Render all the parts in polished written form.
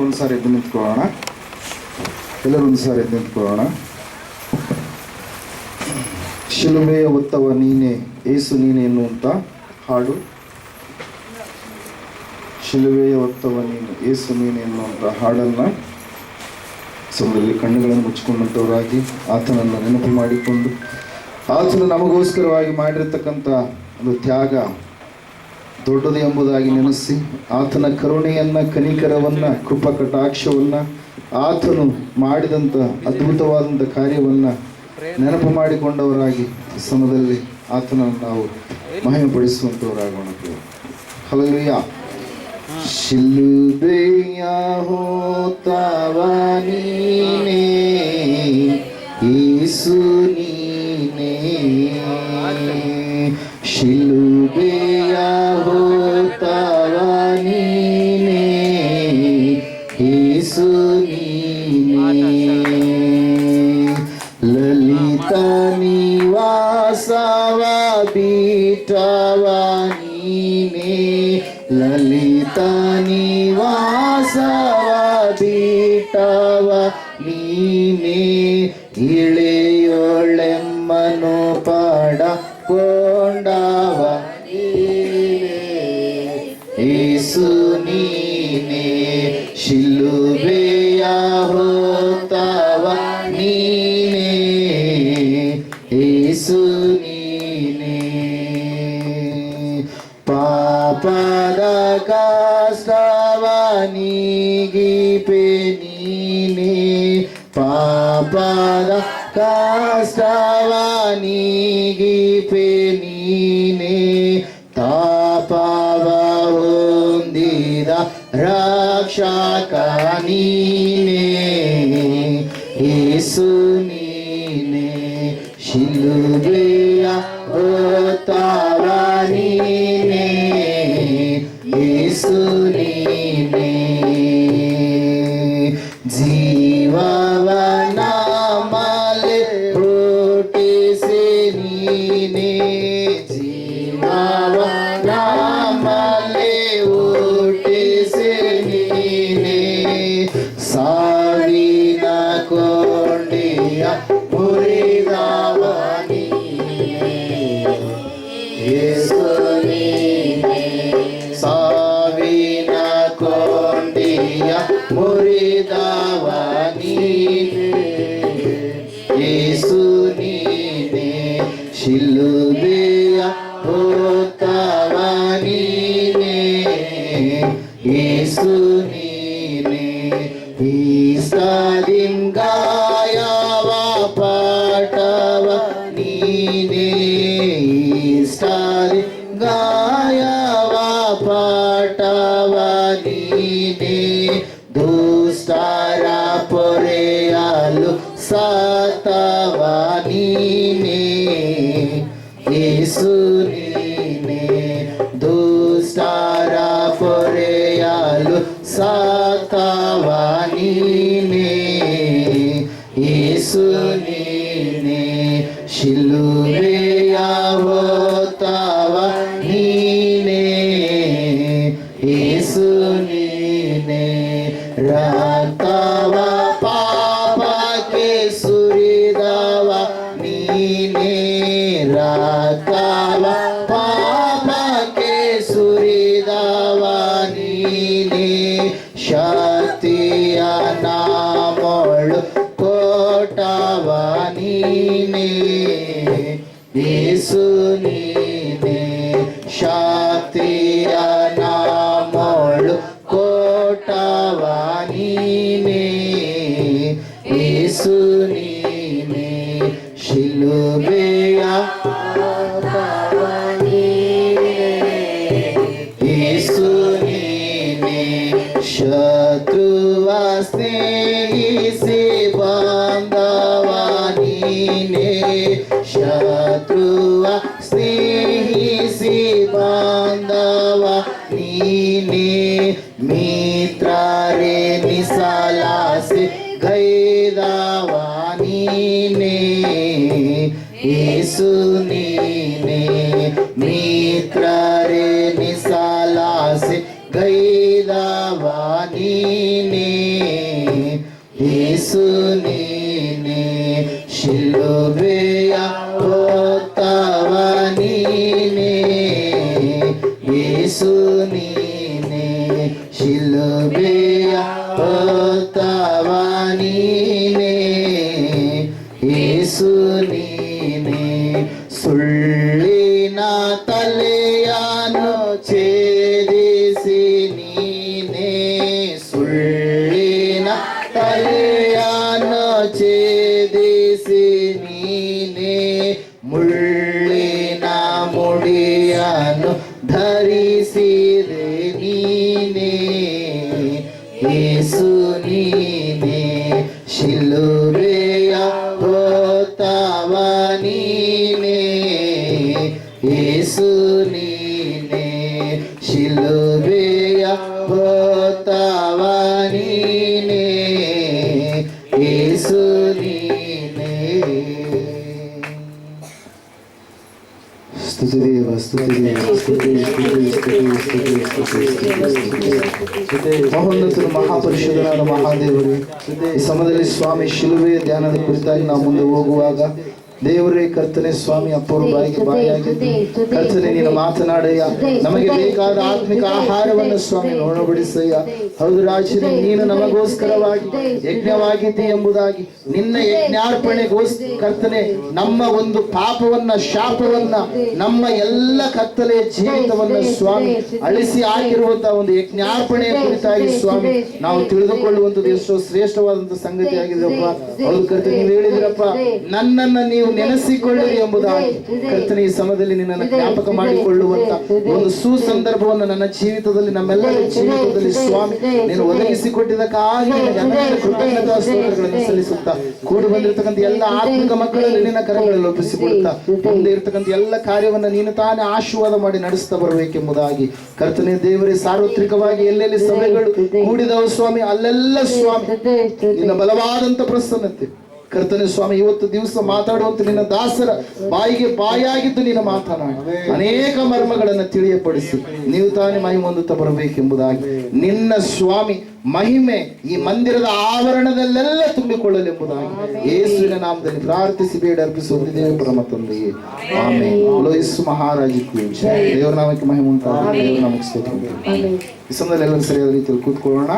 ಒಂದ್ಸಾರಿ ಎದ್ದು ನಿಂತ್ಕೊಳ್ಳೋಣ. ಎಲ್ಲರೂ ಒಂದ್ಸಾರಿ ಎದ್ದು ನಿಂತ್ಕೊಳ್ಳೋಣ. ಶಿಲುಬೆಯ ಹೊತ್ತವ ನೀನೆ ಏಸು ನೀನೆ ಎನ್ನುವಂಥ ಹಾಡು. ಶಿಲುಬೆಯ ಹೊತ್ತವ ನೀನು ಏಸು ನೀನೆ ಎನ್ನುವಂಥ ಹಾಡನ್ನು ಸಮಯದಲ್ಲಿ ಕಣ್ಣುಗಳನ್ನು ಮುಚ್ಚಿಕೊಂಡಂಥವರಾಗಿ ಆತನನ್ನು ನೆನಪು ಮಾಡಿಕೊಂಡು ಆತನು ನಮಗೋಸ್ಕರವಾಗಿ ಮಾಡಿರ್ತಕ್ಕಂಥ ಒಂದು ತ್ಯಾಗ ದೊಡ್ಡದು ಎಂಬುದಾಗಿ ನೆನೆಸಿ ಆತನ ಕರುಣೆಯನ್ನು, ಕನಿಕರವನ್ನು, ಕೃಪಾ ಕಟಾಕ್ಷವನ್ನು, ಆತನು ಮಾಡಿದಂಥ ಅದ್ಭುತವಾದಂಥ ಕಾರ್ಯವನ್ನು ನೆನಪು ಮಾಡಿಕೊಂಡವರಾಗಿ ಸಮಯದಲ್ಲಿ ಆತನನ್ನು ನಾವು ಮಹಿಮೆಪಡಿಸುವಂಥವರಾಗೋಣ. ಹಲ್ಲೆಲೂಯಾ. ಶಿಲುಬೆಯ ಹೊತ್ತವ ನೀನೇ ಯೇಸು ನೀನೇ, ಶಿಲುಬೆಯ ಹೊತ್ತವ ನೀನೇ ಯೇಸು ನೀನೇ, ಲಲಿತ ನಿವಾಸವ ಬಿಟ್ಟವ ನೀನೇ, ಲಲಿತ ನಿವಾಸವ ಬಿಟ್ಟವ ನೀನೇ, ಇಳೆಯೊಳೆಮ್ಮನು ಪಡಕೊಂಡವ ಯೇಸು ನೀನೇ, ಶಿಲುಬೆಯ ಹೊತ್ತವ ನೀನೇ ಯೇಸು ನೀನೇ, ಪಾಪದ ಕಷ್ಟವ ನೀಗಿಪೆ ನೀನೇ, ಪಾಪದ ಕಷ್ಟವ ನೀಗಿಪೆ ನೀನೇ, ತಾಪವ ಹೊಂದಿದ ರಕ್ಷಕ ನೀನೇ ಯೇಸು ನೀನೇ, ಶಿಲುಬೆಯ ಹೊತ್ತವ ನೀನೇ ಯೇಸು ನೀನೇ, ಜೀವವನ ಮಲೆ ಹುಟ್ಟಿಸಿ ನೀನೇ, ಜೀವವನ ಮಲೆ ಹುಟ್ಟಿಸಿ ನೀನೇ, ಸಾವಿನ ಕೊಂಡಿಯ ಮುರಿದವ ನೀನೇ ಯೇಸು ನೀನೇ, ಸಾವಿನ ಕೊಂಡಿಯ ಮುರಿದವ ನೀನೇ ಯೇಸು ನೀನೇ, ಶಿಲುಬೆಯ ಹೊತ್ತವ ನೀನೇ ಯೇಸು ನೀನೇ, ಇಷ್ಟಲಿಂಗಾಯವ ಪಾಠವ ನೀನೇ, ಇಷ್ಟಲಿಂಗಾಯವ ಪಾಠವ ನೀನೇ, ದುಷ್ಟರ ಪೊರೆಯಲು ಸತ್ತವ ನೀನೇ ಯೇಸು ನೀನೇ, ದುಷ್ಟರ ಪೊರೆಯಲು ಸತ್ತವ ನೀನೇ ಯೇಸು ನೀನೇ, ಶಿಲುಬೆಯ ಹೊತ್ತವ ನೀನೇ ಯೇಸು ನೀನೇ, ರಕ್ತವ ಪಾಪಕ್ಕೆ ಸುರಿದವ ನೀನೇ, ರಕ್ತವ ಪಾಪಕ್ಕೆ ಸುರಿದವ ನೀನೇ, ಶಕ್ತಿಯ ನಾಮೊಳು ಕೊಟ್ಟವ ನೀನೇ ಯೇಸು ನೀನೇ, ಶಕ್ತಿಯ ನಾಮೊಳು ಕೊಟ್ಟವ ನೀನೇ ಯೇಸು ನೀನೇ, ಶಿಲುಬೆಯ ಹೊತ್ತವ ನೀನೇ ಯೇಸು ನೀನೇ, ಶತ್ರುವ ಸ್ನೇಹಿಸಿ ಬಾಂಧವ ನೀನೇ, ಶತ್ರುವ ಸ್ನೇಹಿಸಿ ಬಾಂಧವ ನೀನೇ, ಮಿತ್ರರೇ ನಿಸಲಾಸೆ ಗೈದವ ನೀನೇ ಯೇಸು ನೀನೇ, ಮಿತ್ರರೇ ನಿಸಲಾಸೆ ಗೈದವ ನೀನೇ, ಯೇಸು ನೀನೇ, ಶಿಲುಬೆಯ ಹೊತ್ತವ ನೀನೇ, ಯೇಸು ನೀನೇ, ಶಿಲುಬೆಯ ಹೊತ್ತವ ನೀನೇ, ಯೇಸು ನೀನೇ, ಸುಳ್ಳಿನ ತಲೆಯನ್ನು ಛೇದಿಸಿ ನೀನೇ, ಸುಳ್ಳಿನ ತಲೆಯನ್ನು ಛೇದಿಸಿ ನೀನೇ, ಮುಳ್ಳಿನ ಮುಡಿಯನ್ನು ಧರಿಸಿದೆ ನೀನೇ, ಯೇಸು ನೀನೇ, ಶಿಲುಬೆಯ ಹೊತ್ತವ ನೀನೇ, ಯೇಸು ನೀನೇ, ಶಿಲುಬೆಯ ಹೊತ್ತವ ನೀನೇ, ಯೇಸು ನೀನೇ. ಸ್ತುತಿ ದೇವ, ಸ್ತುತಿ ದೇವ, ಸ್ತುತಿ, ಸ್ತುತಿ, ಸ್ತುತಿ, ಸ್ತುತಿ, ಸ್ತುತಿ. ಮಹೋನ್ನತರು ಮಹಾಪರಿಶುದ್ಧನಾದ ಮಹಾದೇವರು, ಈ ಸಮಯದಲ್ಲಿ ಸ್ವಾಮಿ ಶಿಲುಬೆಯ ಧ್ಯಾನದ ಕುರಿತಾಗಿ ನಾವು ಮುಂದೆ ಹೋಗುವಾಗ ದೇವರೇ ಕರ್ತನೆ ಸ್ವಾಮಿ ಅಪ್ಪರು ಬಾಯಿಯಾಗಿದ್ದು ಕರ್ತನೆ ನೀನು ಮಾತನಾಡಯ್ಯ, ನಮಗೆ ಬೇಕಾದ ಆತ್ಮಿಕ ಆಹಾರವನ್ನು ಸ್ವಾಮಿ ನೋಡಬಡಿಸಯ್ಯ. ಹೌದು ರಾಜನೇ, ನೀನು ನಮಗೋಸ್ಕರವಾಗಿ ಯಜ್ಞವಾಗಿದ್ದಿ ಎಂಬುದಾಗಿ ನಿನ್ನ ಯಜ್ಞಾರ್ಪಣೆಗೋಸ್ಕರ ಕರ್ತನೆ ನಮ್ಮ ಒಂದು ಪಾಪವನ್ನ, ಶಾಪವನ್ನ, ನಮ್ಮ ಎಲ್ಲ ಕತ್ತಲೆಯ ಜೀವಿತವನ್ನ ಸ್ವಾಮಿ ಅಳಿಸಿ ಹಾಕಿರುವಂತಹ ಒಂದು ಯಜ್ಞಾರ್ಪಣೆಯ ಕುರಿತಾಗಿ ಸ್ವಾಮಿ ನಾವು ತಿಳಿದುಕೊಳ್ಳುವಂಥದ್ದು ಎಷ್ಟೋ ಶ್ರೇಷ್ಠವಾದಂತಹ ಸಂಗತಿ ಆಗಿದೆಯಪ್ಪ. ಹೌದು ಕರ್ತನೆ, ನೀವು ಹೇಳಿದ್ರಪ್ಪ, ನನ್ನನ್ನ ನೀವು ನೆನೆಸಿಕೊಳ್ಳಿರಿ ಎಂಬುದಾಗಿ. ಕರ್ತನೆ, ಈ ಸಮಯದಲ್ಲಿ ನಿನ್ನನ್ನು ಜ್ಞಾಪಕ ಮಾಡಿಕೊಳ್ಳುವಂತ ಒಂದು ಸುಸಂದರ್ಭವನ್ನು ನನ್ನ ಜೀವಿತದಲ್ಲಿ, ನಮ್ಮೆಲ್ಲರ ಜೀವಿತದಲ್ಲಿ ಸ್ವಾಮಿ ನೀನು ಒದಗಿಸಿಕೊಟ್ಟಿದ್ದಕ್ಕಾಗಿ ಕೃತಜ್ಞತಾ ಸ್ತೋತ್ರಗಳನ್ನು ಸಲ್ಲಿಸುತ್ತಾ ಕೂಡಿ ಬಂದಿರತಕ್ಕಂಥ ಎಲ್ಲ ಆತ್ಮಿಕ ಮಕ್ಕಳನ್ನು ನಿನ್ನ ಕರಗಳಲ್ಲಿ ಒಪ್ಪಿಸಿಕೊಡುತ್ತಾ ಮುಂದೆ ಇರತಕ್ಕಂಥ ಎಲ್ಲ ಕಾರ್ಯವನ್ನು ನೀನು ತಾನೇ ಆಶೀರ್ವಾದ ಮಾಡಿ ನಡೆಸ್ತಾ ಬರಬೇಕೆಂಬುದಾಗಿ ಕರ್ತನೆ ದೇವರೇ, ಸಾರ್ವತ್ರಿಕವಾಗಿ ಎಲ್ಲೆಲ್ಲಿ ಸಭೆಗಳು ಕೂಡಿದವು ಸ್ವಾಮಿ, ಅಲ್ಲೆಲ್ಲ ಸ್ವಾಮಿ ನಿನ್ನ ಬಲವಾದಂತ ಪ್ರಸನ್ನತೆ ಕರ್ತನೆ ಸ್ವಾಮಿ ಇವತ್ತು ದಿವಸ ಮಾತಾಡುವಂತ ನಿನ್ನ ದಾಸರ ಬಾಯಿಗೆ ಬಾಯಾಗಿದ್ದು ನೀನು ಮಾತನಾಡಿ ಅನೇಕ ಮರ್ಮಗಳನ್ನು ತಿಳಿಯಪಡಿಸಿ ನೀವು ತಾನೇ ಮಹಿಮೆ ಹೊಂದುತ್ತಾ ಬರಬೇಕೆಂಬುದಾಗಿ ನಿನ್ನ ಸ್ವಾಮಿ ಮಹಿಮೆ ಈ ಮಂದಿರದ ಆವರಣದಲ್ಲೆಲ್ಲ ತುಂಬಿಕೊಳ್ಳಲೆಂಬುದಾಗಿ ಯೇಸುವಿನ ನಾಮದಲ್ಲಿ ಪ್ರಾರ್ಥಿಸಿ ಬೇಡ ಅರ್ಪಿಸುತ್ತಿದ್ದೇವೆ ಪರಮ ತಂದೆಯೇ, ಆಮೆನ್. ಯೇಸು ಮಹಾರಾಜಕ್ಕೂ ದೇವರ ನಾಮಕ್ಕೆ ಮಹಿಮೆ ಉಂಟಾಗಲಿ. ದೇವರ ನಾಮಕ್ಕೆ ಸ್ತೋತ್ರ. ಈ ಸಮಯದಲ್ಲಿ ಎಲ್ಲರೂ ಸರಿಯಾದ ರೀತಿಯಲ್ಲಿ ಕೂತ್ಕೊಳ್ಳೋಣ.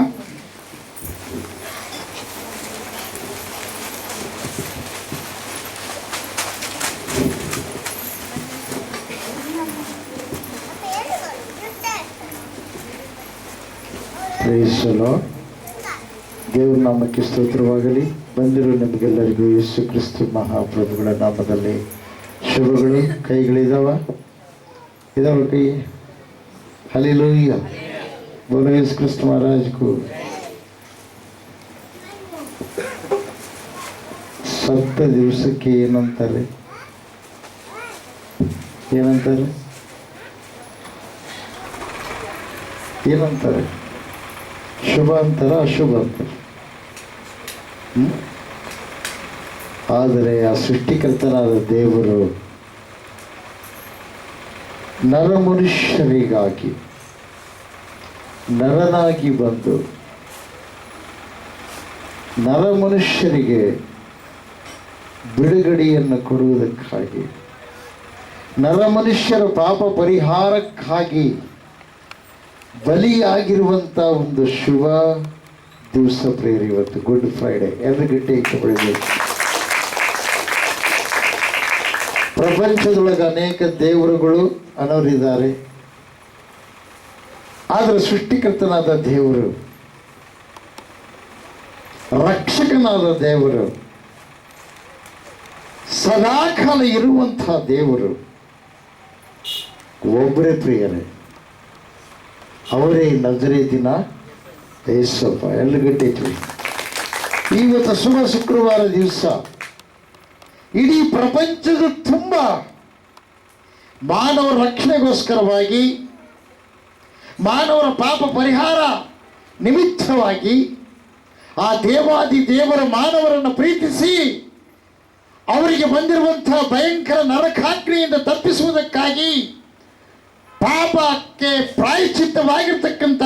ದೇವರ ನಾಮಕ್ಕೆ ಸ್ತೋತ್ರವಾಗಲಿ. ಬಂದಿರೋ ನಿಮಗೆಲ್ಲರಿಗೂ ಯೇಸು ಕ್ರಿಸ್ತು ಮಹಾಪ್ರಭುಗಳ ನಾಮದಲ್ಲಿ ಶುಭಗಳು. ಕೈಗಳಿದಾವ ಕೈ. ಹಲ್ಲೆಲೂಯಾ. ಬೋಲೋ ಯೇಸು ಕ್ರಿಸ್ತು ಮಹಾರಾಜಕ್ಕೂ. ಸತ್ತ ದಿವಸಕ್ಕೆ ಏನಂತಾರೆ? ಏನಂತಾರೆ? ಶುಭ ಅಂತಾರ, ಅಶುಭ ಅಂತಾರೆ. ಆದರೆ ಆ ಸೃಷ್ಟಿಕರ್ತನಾದ ದೇವರು ನರಮನುಷ್ಯರಿಗಾಗಿ ನರನಾಗಿ ಬಂದು ನರಮನುಷ್ಯರಿಗೆ ಬಿಡುಗಡೆಯನ್ನು ಕೊಡುವುದಕ್ಕಾಗಿ, ನರಮನುಷ್ಯರ ಪಾಪ ಪರಿಹಾರಕ್ಕಾಗಿ ಬಲಿಯಾಗಿರುವಂಥ ಒಂದು ಶುಭ ದಿವಸ ಪ್ರೇರಿ ಇವತ್ತು ಗುಡ್ ಫ್ರೈಡೆ. ಎಲ್ಲರೂ ಗಟ್ಟಿ ಇಟ್ಟುಕೊಳ್ಳಬೇಕು. ಪ್ರಪಂಚದೊಳಗೆ ಅನೇಕ ದೇವರುಗಳು ಅನ್ನೋರಿದ್ದಾರೆ, ಆದರೆ ಸೃಷ್ಟಿಕರ್ತನಾದ ದೇವರು, ರಕ್ಷಕನಾದ ದೇವರು, ಸದಾಕಾಲ ಇರುವಂತಹ ದೇವರು ಒಬ್ಬರೇ ಪ್ರಿಯರೇ, ಅವರೇ ನಜರೇತಿನ ಯೇಸಪ್ಪ. ಎಲ್ಲರೂ ಗಟ್ಟಿದ್ವಿ. ಇವತ್ತು ಶುಭ ಶುಕ್ರವಾರ ದಿವಸ ಇಡೀ ಪ್ರಪಂಚದ ತುಂಬ ಮಾನವರ ರಕ್ಷಣೆಗೋಸ್ಕರವಾಗಿ, ಮಾನವರ ಪಾಪ ಪರಿಹಾರ ನಿಮಿತ್ತವಾಗಿ ಆ ದೇವಾದಿ ದೇವರ ಮಾನವರನ್ನು ಪ್ರೀತಿಸಿ ಅವರಿಗೆ ಬಂದಿರುವಂತಹ ಭಯಂಕರ ನರಕಾಗ್ನಿಯಿಂದ ತಪ್ಪಿಸುವುದಕ್ಕಾಗಿ ಪಾಪಕ್ಕೆ ಪ್ರಾಯಶ್ಚಿತ್ತವಾಗಿರ್ತಕ್ಕಂಥ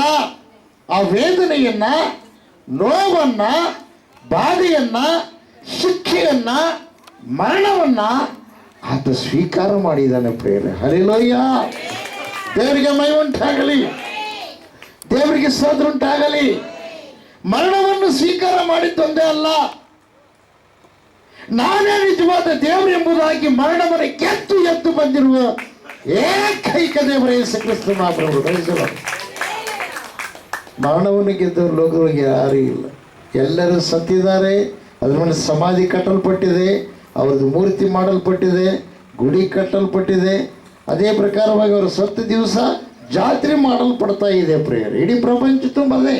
ಆ ವೇದನೆಯನ್ನ, ನೋವನ್ನ, ಬಾಧೆಯನ್ನ, ಶಿಕ್ಷೆಯನ್ನ, ಮರಣವನ್ನ ಆತ ಸ್ವೀಕಾರ ಮಾಡಿದ್ದಾನೆ ಪ್ರಿಯರೇ. ಹಲ್ಲೆಲೂಯಾ. ದೇವರಿಗೆ ಮಹಿಮೆ ಉಂಟಾಗಲಿ, ದೇವರಿಗೆ ಸ್ತೋತ್ರ ಉಂಟಾಗಲಿ. ಮರಣವನ್ನು ಸ್ವೀಕಾರ ಮಾಡಿದ್ದೊಂದೇ ಅಲ್ಲ, ನಾನೇ ನಿಜವಾದ ದೇವರು ಎಂಬುದಾಗಿ ಮರಣವನ್ನು ಎದ್ದು ಬಂದಿರುವ ಏಕೈಕ ದೇವರ ಯೇಸು ಕ್ರಿಸ್ತ ಮಹಾಪ್ರಭು. ಮರಣವನ್ನು ಗೆದ್ದವರು ಲೋಕದೊಳಗೆ ಯಾರೂ ಇಲ್ಲ. ಎಲ್ಲರೂ ಸತ್ತಿದ್ದಾರೆ. ಅದ್ರ ಮೇಲೆ ಸಮಾಧಿ ಕಟ್ಟಲ್ಪಟ್ಟಿದೆ, ಅವ್ರದ್ದು ಮೂರ್ತಿ ಮಾಡಲ್ಪಟ್ಟಿದೆ, ಗುಡಿ ಕಟ್ಟಲ್ಪಟ್ಟಿದೆ. ಅದೇ ಪ್ರಕಾರವಾಗಿ ಅವರು ಸತ್ತ ದಿವಸ ಜಾತ್ರೆ ಮಾಡಲ್ಪಡ್ತಾ ಇದೆ ಪ್ರಿಯರೇ. ಇಡೀ ಪ್ರಪಂಚ ತುಂಬದೆ.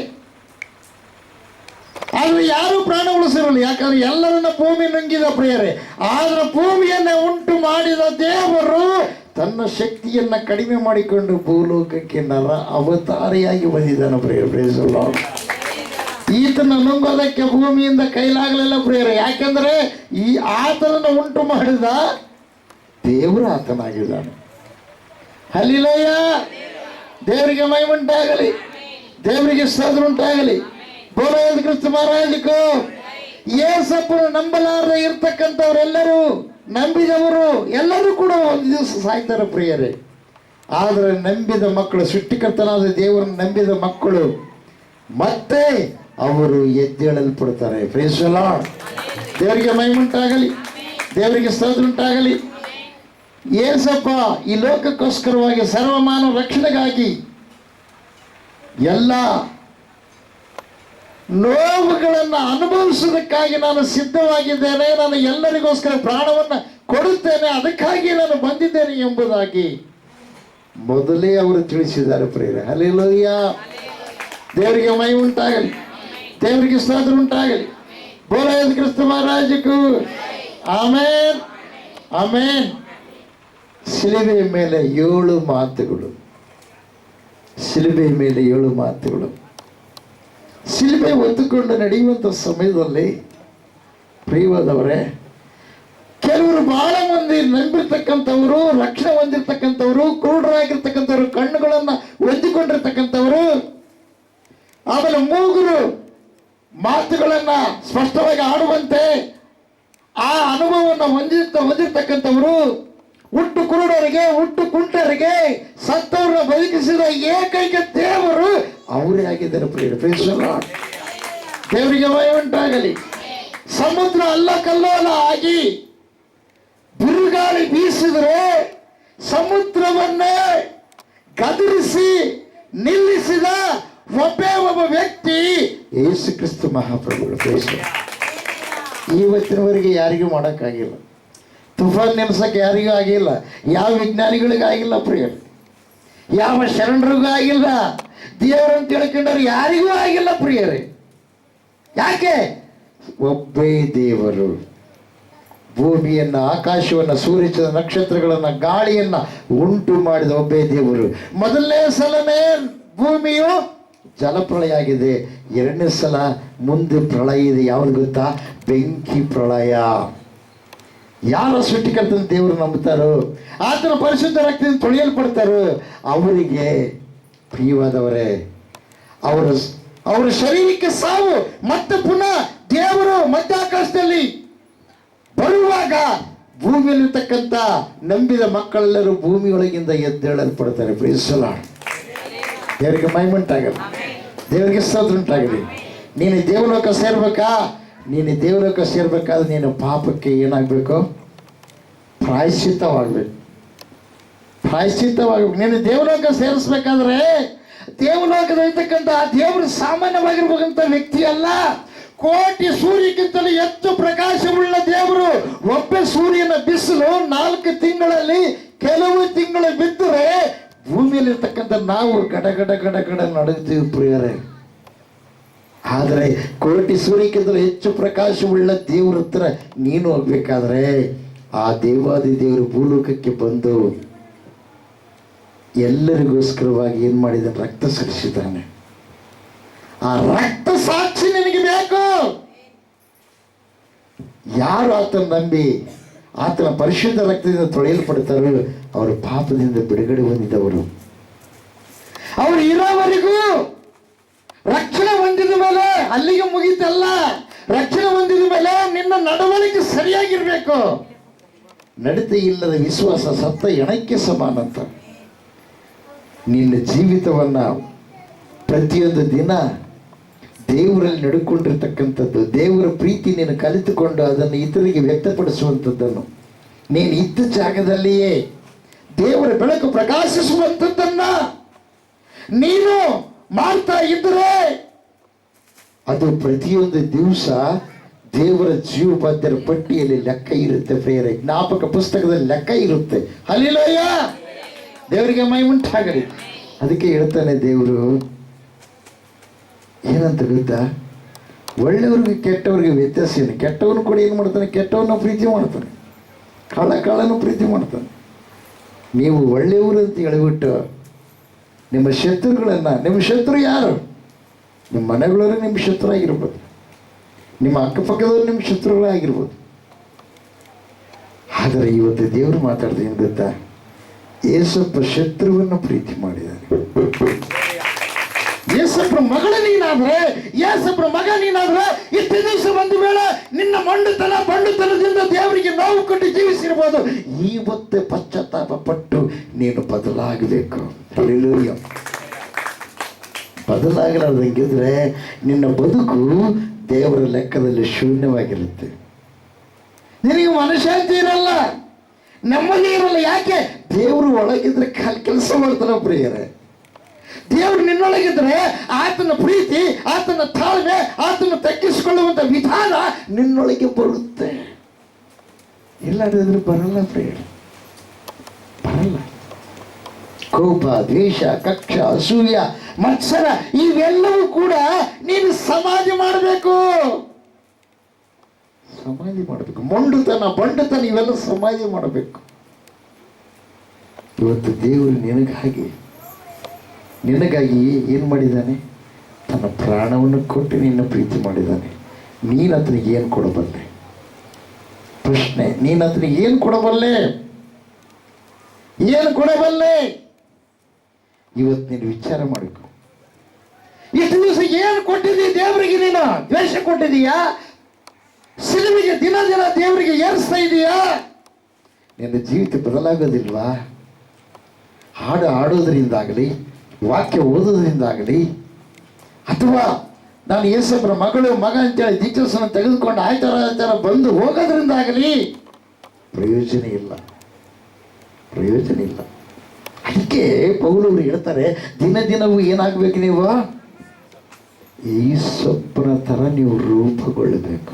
ಆದರೆ ಯಾರು ಪ್ರಾಣ ಉಳಿಸಿರಲ್ಲ, ಯಾಕಂದ್ರೆ ಎಲ್ಲರನ್ನ ಭೂಮಿ ನುಂಗಿದ ಪ್ರಿಯರೇ. ಆದ್ರೆ ಭೂಮಿಯನ್ನ ಉಂಟು ಮಾಡಿದ ದೇವರು ತನ್ನ ಶಕ್ತಿಯನ್ನ ಕಡಿಮೆ ಮಾಡಿಕೊಂಡು ಭೂಲೋಕಕ್ಕೆ ನರ ಅವತಾರಿಯಾಗಿ ಬಂದಿದ್ದಾನೆ ಪ್ರಿಯರೇ. Praise the lord. ಈತನ ನುಂಗೋದಕ್ಕೆ ಭೂಮಿಯಿಂದ ಕೈಲಾಗಲಿಲ್ಲ ಪ್ರಿಯರೇ. ಯಾಕೆಂದ್ರೆ ಈ ಆತನನ್ನು ಉಂಟು ಮಾಡಿದ ದೇವರು ಆತನಾಗಿದ್ದಾನೆ. ಹಲ್ಲೆಲೂಯಾ. ದೇವರಿಗೆ ಮಹಿಮೆ ಉಂಟಾಗಲಿ, ದೇವರಿಗೆ ಸ್ತೋತ್ರ ಉಂಟಾಗಲಿ. ಬೋಲೋ ಯೇಸು ಕ್ರಿಸ್ತ ಮಹಾರಾಜಕ್ಕೂ. ಯೇಸಪ್ಪನು ನಂಬಲಾರದೆ ಇರ್ತಕ್ಕಂಥವರೆಲ್ಲರೂ, ನಂಬಿದವರು ಎಲ್ಲರೂ ಕೂಡ ಒಂದು ದಿವಸ ಸಾಯ್ತಾರೆ ಪ್ರಿಯರೇ. ಆದರೆ ನಂಬಿದ ಮಕ್ಕಳು, ಸೃಷ್ಟಿಕರ್ತನಾದ ದೇವರನ್ನು ನಂಬಿದ ಮಕ್ಕಳು ಮತ್ತೆ ಅವರು ಎದ್ದೇಳಲ್ಪಡ್ತಾರೆ. Praise the lord. ದೇವರಿಗೆ ಮಹಿಮೆ ಉಂಟಾಗಲಿ, ದೇವರಿಗೆ ಸ್ತೋತ್ರ ಉಂಟಾಗಲಿ. ಯೇಸಪ್ಪ ಈ ಲೋಕಕ್ಕೋಸ್ಕರವಾಗಿ ಸರ್ವಮಾನವ ರಕ್ಷಣೆಗಾಗಿ ಎಲ್ಲ ನೋವುಗಳನ್ನು ಅನುಭವಿಸುವುದಕ್ಕಾಗಿ ನಾನು ಸಿದ್ಧವಾಗಿದ್ದೇನೆ, ನಾನು ಎಲ್ಲರಿಗೋಸ್ಕರ ಪ್ರಾಣವನ್ನು ಕೊಡುತ್ತೇನೆ, ಅದಕ್ಕಾಗಿ ನಾನು ಬಂದಿದ್ದೇನೆ ಎಂಬುದಾಗಿ ಮೊದಲೇ ಅವರು ತಿಳಿಸಿದ್ದಾರೆ ಪ್ರಿಯರೇ. ಹಲ್ಲೆಲೂಯಾ. ದೇವರಿಗೆ ಮಹಿಮೆ ಉಂಟಾಗಲಿ, ದೇವರಿಗೆ ಸ್ತೋತ್ರ ಉಂಟಾಗಲಿ. ಬೋಲೋ ಯೇಸು ಕ್ರಿಸ್ತ ಮಹಾರಾಜಕ್ಕೂ. ಆಮೇನ್, ಆಮೇನ್. ಶಿಲುಬೆಯ ಮೇಲೆ 7 ಮಾತುಗಳು, ಶಿಲುಬೆಯ ಮೇಲೆ 7 ಮಾತುಗಳು. ಶಿಲುಬೆ ಹೊತ್ತುಕೊಂಡು ನಡೆಯುವಂಥ ಸಮಯದಲ್ಲಿ ಪ್ರಿಯವಾದವರೇ, ಕೆಲವರು ಬಹಳ ಮಂದಿ ನಂಬಿರ್ತಕ್ಕಂಥವರು, ರಕ್ಷಣೆ ಹೊಂದಿರ್ತಕ್ಕಂಥವರು, ಕುರುಡರಾಗಿರ್ತಕ್ಕಂಥವ್ರು, ಕಣ್ಣುಗಳನ್ನು ಹೊಂದಿಕೊಂಡಿರ್ತಕ್ಕಂಥವರು, ಆಮೇಲೆ ಮೂಗರು ಮಾತುಗಳನ್ನು ಸ್ಪಷ್ಟವಾಗಿ ಆಡುವಂತೆ ಆ ಅನುಭವವನ್ನು ಹೊಂದಿರ್ತಕ್ಕಂಥವರು, ಹುಟ್ಟು ಕುರುಡರಿಗೆ, ಹುಟ್ಟು ಕುಂಟರಿಗೆ, ಸತ್ತವರನ್ನ ಬದುಕಿಸಿದ ಏಕೈಕ ದೇವರು ಅವರೇ ಆಗಿದ್ದಾರೆ ಪ್ರಿಯರೇ. Praise the lord. ದೇವರಿಗೆ ಮಹಿಮೆ ಉಂಟಾಗಲಿ. ಸಮುದ್ರ ಅಲ್ಲಕಲ್ಲೋಲ ಆಗಿ ಬಿರುಗಾಳಿ ಬೀಸಿದರೆ ಸಮುದ್ರವನ್ನೇ ಗದರಿಸಿ ನಿಲ್ಲಿಸಿದ ಒಬ್ಬ ವ್ಯಕ್ತಿ Yesu Krista ಮಹಾಪ್ರಭುಗಳು. Price the lord. ಇವತ್ತಿನವರೆಗೆ ಯಾರಿಗೂ ಮಾಡೋಕ್ಕಾಗಿಲ್ಲ. ತುಫಾನ್ ನಿಲ್ಸಕ್ಕೆ ಯಾರಿಗೂ ಆಗಿಲ್ಲ, ಯಾವ ವಿಜ್ಞಾನಿಗಳಿಗೂ ಆಗಿಲ್ಲ ಪ್ರಿಯರೇ, ಯಾವ ಶರಣರಿಗೂ ಆಗಿಲ್ಲ, ದೇವರನ್ನು ತಿಳ್ಕೊಂಡವ್ರು ಯಾರಿಗೂ ಆಗಿಲ್ಲ ಪ್ರಿಯರೇ. ಯಾಕೆ? ಒಬ್ಬೇ ದೇವರು ಭೂಮಿಯನ್ನು, ಆಕಾಶವನ್ನು, ಸೂರ್ಯ ನಕ್ಷತ್ರಗಳನ್ನು, ಗಾಳಿಯನ್ನು ಉಂಟು ಮಾಡಿದ ಒಬ್ಬೇ ದೇವರು. ಮೊದಲನೇ ಸಲನೇ ಭೂಮಿಯು ಜಲಪ್ರಳಯ ಆಗಿದೆ. 2ನೇ ಸಲ ಮುಂದೆ ಪ್ರಳಯ ಇದೆ. ಯಾವುದು ಗೊತ್ತಾ? ಬೆಂಕಿ ಪ್ರಳಯ. ಯಾರ ಸೃಷ್ಟಿಕರ್ತನ ದೇವರು ನಂಬುತ್ತಾರೋ, ಆತನ ಪರಿಶುದ್ಧ ರಕ್ತದಿಂದ ತೊಳೆಯಲ್ಪಡ್ತಾರೋ ಅವರಿಗೆ ಪ್ರಿಯವಾದವರೇ, ಅವರ ಶರೀರಕ್ಕೆ ಸಾವು, ಮತ್ತೆ ಪುನಃ ದೇವರು ಮಧ್ಯಾಕಾಶದಲ್ಲಿ ಬರುವಾಗ ಭೂಮಿಯಲ್ಲಿರ್ತಕ್ಕಂಥ ನಂಬಿದ ಮಕ್ಕಳೆಲ್ಲರೂ ಭೂಮಿಯೊಳಗಿಂದ ಎದ್ದೇಳಲ್ಪಡ್ತಾರೆ. Praise the lord. ದೇವರಿಗೆ ಮಹಿಮೆ ಉಂಟಾಗಲಿ, ದೇವರಿಗೆ ಸ್ತೋತ್ರ ಉಂಟಾಗಲಿ. ನೀನು ದೇವಲೋಕ ಸೇರ್ಬೇಕಾ? ನೀನು ದೇವಲೋಕ ಸೇರ್ಬೇಕಾದ್ರೆ ನೀನು ಪಾಪಕ್ಕೆ ಏನಾಗಬೇಕು? ಪ್ರಾಯಶ್ಚಿತ್ತವಾಗಬೇಕು. ನೀನು ದೇವಲೋಕ ಸೇರಿಸ್ಬೇಕಾದ್ರೆ ದೇವಲೋಕದಲ್ಲಿರ್ತಕ್ಕಂಥ ದೇವರು ಸಾಮಾನ್ಯವಾಗಿರ್ಬೇಕಂತ ವ್ಯಕ್ತಿ ಅಲ್ಲ. ಕೋಟಿ ಸೂರ್ಯಕ್ಕಿಂತಲೂ ಹೆಚ್ಚು ಪ್ರಕಾಶವುಳ್ಳ ದೇವರು. ಒಬ್ಬ ಸೂರ್ಯನ ಬಿಸಿಲು 4 ತಿಂಗಳಲ್ಲಿ ಕೆಲವು ತಿಂಗಳು ಬಿದ್ದರೆ ಭೂಮಿಯಲ್ಲಿರ್ತಕ್ಕಂಥ ನಾವು ಗಡ ಗಡ ಗಡ ಗಡ ನಡುಗ್ತೀವಿ ಪ್ರಿಯರೇ. ಆದರೆ ಕೋಟಿ ಸೂರ್ಯಕ್ಕಿಂತಲೂ ಹೆಚ್ಚು ಪ್ರಕಾಶವುಳ್ಳ ದೇವ್ರ ಹತ್ರ ನೀನು ಹೋಗ್ಬೇಕಾದ್ರೆ ಆ ದೇವಾದಿ ದೇವರು ಭೂಲೋಕಕ್ಕೆ ಬಂದು ಎಲ್ಲರಿಗೋಸ್ಕರವಾಗಿ ಏನು ಮಾಡಿದ್ದಾನೆ? ರಕ್ತ ಸುರಿಸಿದ್ದಾನೆ. ಆ ರಕ್ತ ಸಾಕ್ಷಿ ನಿನಗೆ ಬೇಕು. ಯಾರು ಆತನ ನಂಬಿ ಆತನ ಪರಿಶುದ್ಧ ರಕ್ತದಿಂದ ತೊಳೆಯಲ್ಪಡ್ತಾರೋ ಅವರು ಪಾಪದಿಂದ ಬಿಡುಗಡೆ ಹೊಂದಿದವರು. ಅವ್ರು ಇರೋವರೆಗೂ ರಕ್ಷಣೆ ಹೊಂದಿದ ಮೇಲೆ ಅಲ್ಲಿಗೆ ಮುಗೀತಲ್ಲ. ರಕ್ಷಣೆ ಹೊಂದಿದ ಮೇಲೆ ನಿನ್ನ ನಡವಳಿಕೆ ಸರಿಯಾಗಿರ್ಬೇಕು. ನಡತೆ ಇಲ್ಲದ ವಿಶ್ವಾಸ ಸತ್ತ ಎಣಕ್ಕೆ ಸಮಾನ ಅಂತ. ನಿನ್ನ ಜೀವಿತವನ್ನ ಪ್ರತಿಯೊಂದು ದಿನ ದೇವರಲ್ಲಿ ನಡ್ಕೊಂಡಿರ್ತಕ್ಕಂಥದ್ದು, ದೇವರ ಪ್ರೀತಿ ನೀನು ಕಲಿತುಕೊಂಡು ಅದನ್ನು ಇತರಿಗೆ ವ್ಯಕ್ತಪಡಿಸುವಂಥದ್ದನ್ನು, ನೀನು ಇದ್ದ ಜಾಗದಲ್ಲಿಯೇ ದೇವರ ಬೆಳಕು ಪ್ರಕಾಶಿಸುವಂಥದ್ದನ್ನ ನೀನು ಮಾಡ್ತಾ ಇದ್ದರೆ ಅದು ಪ್ರತಿಯೊಂದು ದಿವಸ ದೇವರ ಜೀವಬಾಧ್ಯರ ಪಟ್ಟಿಯಲ್ಲಿ ಲೆಕ್ಕ ಇರುತ್ತೆ. ಪ್ರೇರೆ ಜ್ಞಾಪಕ ಪುಸ್ತಕದಲ್ಲಿ ಲೆಕ್ಕ ಇರುತ್ತೆ. ಹಲ್ಲೆಲೂಯ, ದೇವರಿಗೆ ಮೈ ಉಂಟಾಗಲಿ. ಅದಕ್ಕೆ ಹೇಳ್ತಾನೆ ದೇವರು ಏನಂತ ಗೊತ್ತಾ, ಒಳ್ಳೆಯವ್ರಿಗೆ ಕೆಟ್ಟವ್ರಿಗೆ ವ್ಯತ್ಯಾಸ ಏನು. ಕೆಟ್ಟವನು ಕೂಡ ಏನು ಮಾಡ್ತಾನೆ, ಕೆಟ್ಟವನ್ನ ಪ್ರೀತಿ ಮಾಡ್ತಾನೆ, ಕಳ್ಳನು ಪ್ರೀತಿ ಮಾಡ್ತಾನೆ. ನೀವು ಒಳ್ಳೆಯವರು ಅಂತ ಹೇಳಿಬಿಟ್ಟು ನಿಮ್ಮ ಶತ್ರುಗಳನ್ನು, ನಿಮ್ಮ ಶತ್ರು ಯಾರು? ನಿಮ್ಮ ಮನೆಗಳವರು ನಿಮ್ಮ ಶತ್ರು ಆಗಿರ್ಬೋದು, ನಿಮ್ಮ ಅಕ್ಕಪಕ್ಕದವರು ನಿಮ್ಮ ಶತ್ರುಗಳಾಗಿರ್ಬೋದು. ಆದರೆ ಇವತ್ತು ದೇವರು ಮಾತಾಡ್ತೀನಿ ಗೊತ್ತಾ, ಏಸಪ್ಪ ಶತ್ರುವನ್ನು ಪ್ರೀತಿ ಮಾಡಿದ್ದಾನೆ. ಏಸಪ್ಪ ಮಗಳ ನೀನಾದ್ರೆ, ಏಸಪ್ಪ ಮಗ ನೀನಾದ್ರೆ ಇಷ್ಟು ದಿವಸ ಒಂದು ವೇಳೆ ನಿನ್ನ ಬಂಡುತನದಿಂದ ದೇವರಿಗೆ ನೋವು ಕೊಟ್ಟು ಜೀವಿಸಿರ್ಬೋದು. ಇವತ್ತು ಪಶ್ಚಾತ್ತಾಪ ಪಟ್ಟು ನೀನು ಬದಲಾಗಬೇಕು. ಹಲ್ಲೆಲೂಯಾ. ಬದಲಾಗಲಾರ್ದಂಗಿದ್ರೆ ನಿನ್ನ ಬದುಕು ದೇವರ ಲೆಕ್ಕದಲ್ಲಿ ಶೂನ್ಯವಾಗಿರುತ್ತೆ. ನಿನಗೆ ಮನಶಾಂತಿ ಇರಲ್ಲ, ನೆಮ್ಮದಿ ಇರಲ್ಲ. ಯಾಕೆ? ದೇವರು ಒಳಗಿದ್ರೆ ಕೆಲಸ ಮಾಡ್ತಾನೆ ಪ್ರಿಯರೇ. ದೇವರು ನಿನ್ನೊಳಗಿದ್ರೆ ಆತನ ಪ್ರೀತಿ, ಆತನ ತಾಳ್ಮೆ, ಆತನ ತಗ್ಗಿಸಿಕೊಳ್ಳುವಂತ ವಿಧಾನ ನಿನ್ನೊಳಗೆ ಬರುತ್ತೆ. ಇಲ್ಲದಿದ್ರೆ ಬರಲ್ಲ ಪ್ರಿಯರೇ, ಬರಲ್ಲ. ಕೋಪ, ದ್ವೇಷ, ಕಕ್ಷ, ಅಸೂಯ, ಮತ್ಸರ ಇವೆಲ್ಲವೂ ಕೂಡ ನೀನು ಸಮಾಧಿ ಮಾಡಬೇಕು. ಸಮಾಧಿ ಮಾಡಬೇಕು. ಮೊಂಡುತನ, ಬಂಡುತನ ಇವೆಲ್ಲ ಸಮಾಧಿ ಮಾಡಬೇಕು. ಇವತ್ತು ದೇವರು ನಿನಗಾಗಿ ಏನು ಮಾಡಿದ್ದಾನೆ? ತನ್ನ ಪ್ರಾಣವನ್ನು ಕೊಟ್ಟು ನಿನ್ನ ಪ್ರೀತಿ ಮಾಡಿದ್ದಾನೆ. ನೀನು ಆತನಿಗೆ ಏನು ಕೊಡಬಲ್ಲೆ? ಪ್ರಶ್ನೆ, ನೀನು ಆತನಿಗೆ ಏನು ಕೊಡಬಲ್ಲೆ? ಏನು ಕೊಡಬಲ್ಲೆ? ಇವತ್ತು ನೀನು ವಿಚಾರ ಮಾಡಬೇಕು. ಇಷ್ಟು ದಿವಸ ಏನು ಕೊಟ್ಟಿದ್ದೀ ದೇವರಿಗೆ? ನೀನು ದ್ವೇಷ ಕೊಟ್ಟಿದೀಯಾ? ಸಿಲುವಿಗೆ ದಿನ ದೇವರಿಗೆ ಏರಿಸ್ತಾ ಇದೀಯಾ? ನಿನ್ನ ಜೀವಿತ ಬದಲಾಗೋದಿಲ್ವಾ? ಹಾಡು ಹಾಡೋದ್ರಿಂದಾಗಲಿ, ವಾಕ್ಯ ಓದೋದ್ರಿಂದಾಗಲಿ, ಅಥವಾ ನಾನು ಯೇಸಪ್ಪರ ಮಗ ಅಂತೇಳಿ ದೀಕ್ಷಾಸನ ತೆಗೆದುಕೊಂಡು ಆಯ್ತಾರ ಬಂದು ಹೋಗೋದ್ರಿಂದಾಗಲಿ ಪ್ರಯೋಜನ ಇಲ್ಲ. ಅದಕ್ಕೆ ಪೌಲವರು ಹೇಳ್ತಾರೆ, ದಿನವೂ ಏನಾಗಬೇಕು? ನೀವು ಯೇಸಪ್ಪನ ಥರ ನೀವು ರೂಪುಗೊಳ್ಳಬೇಕು.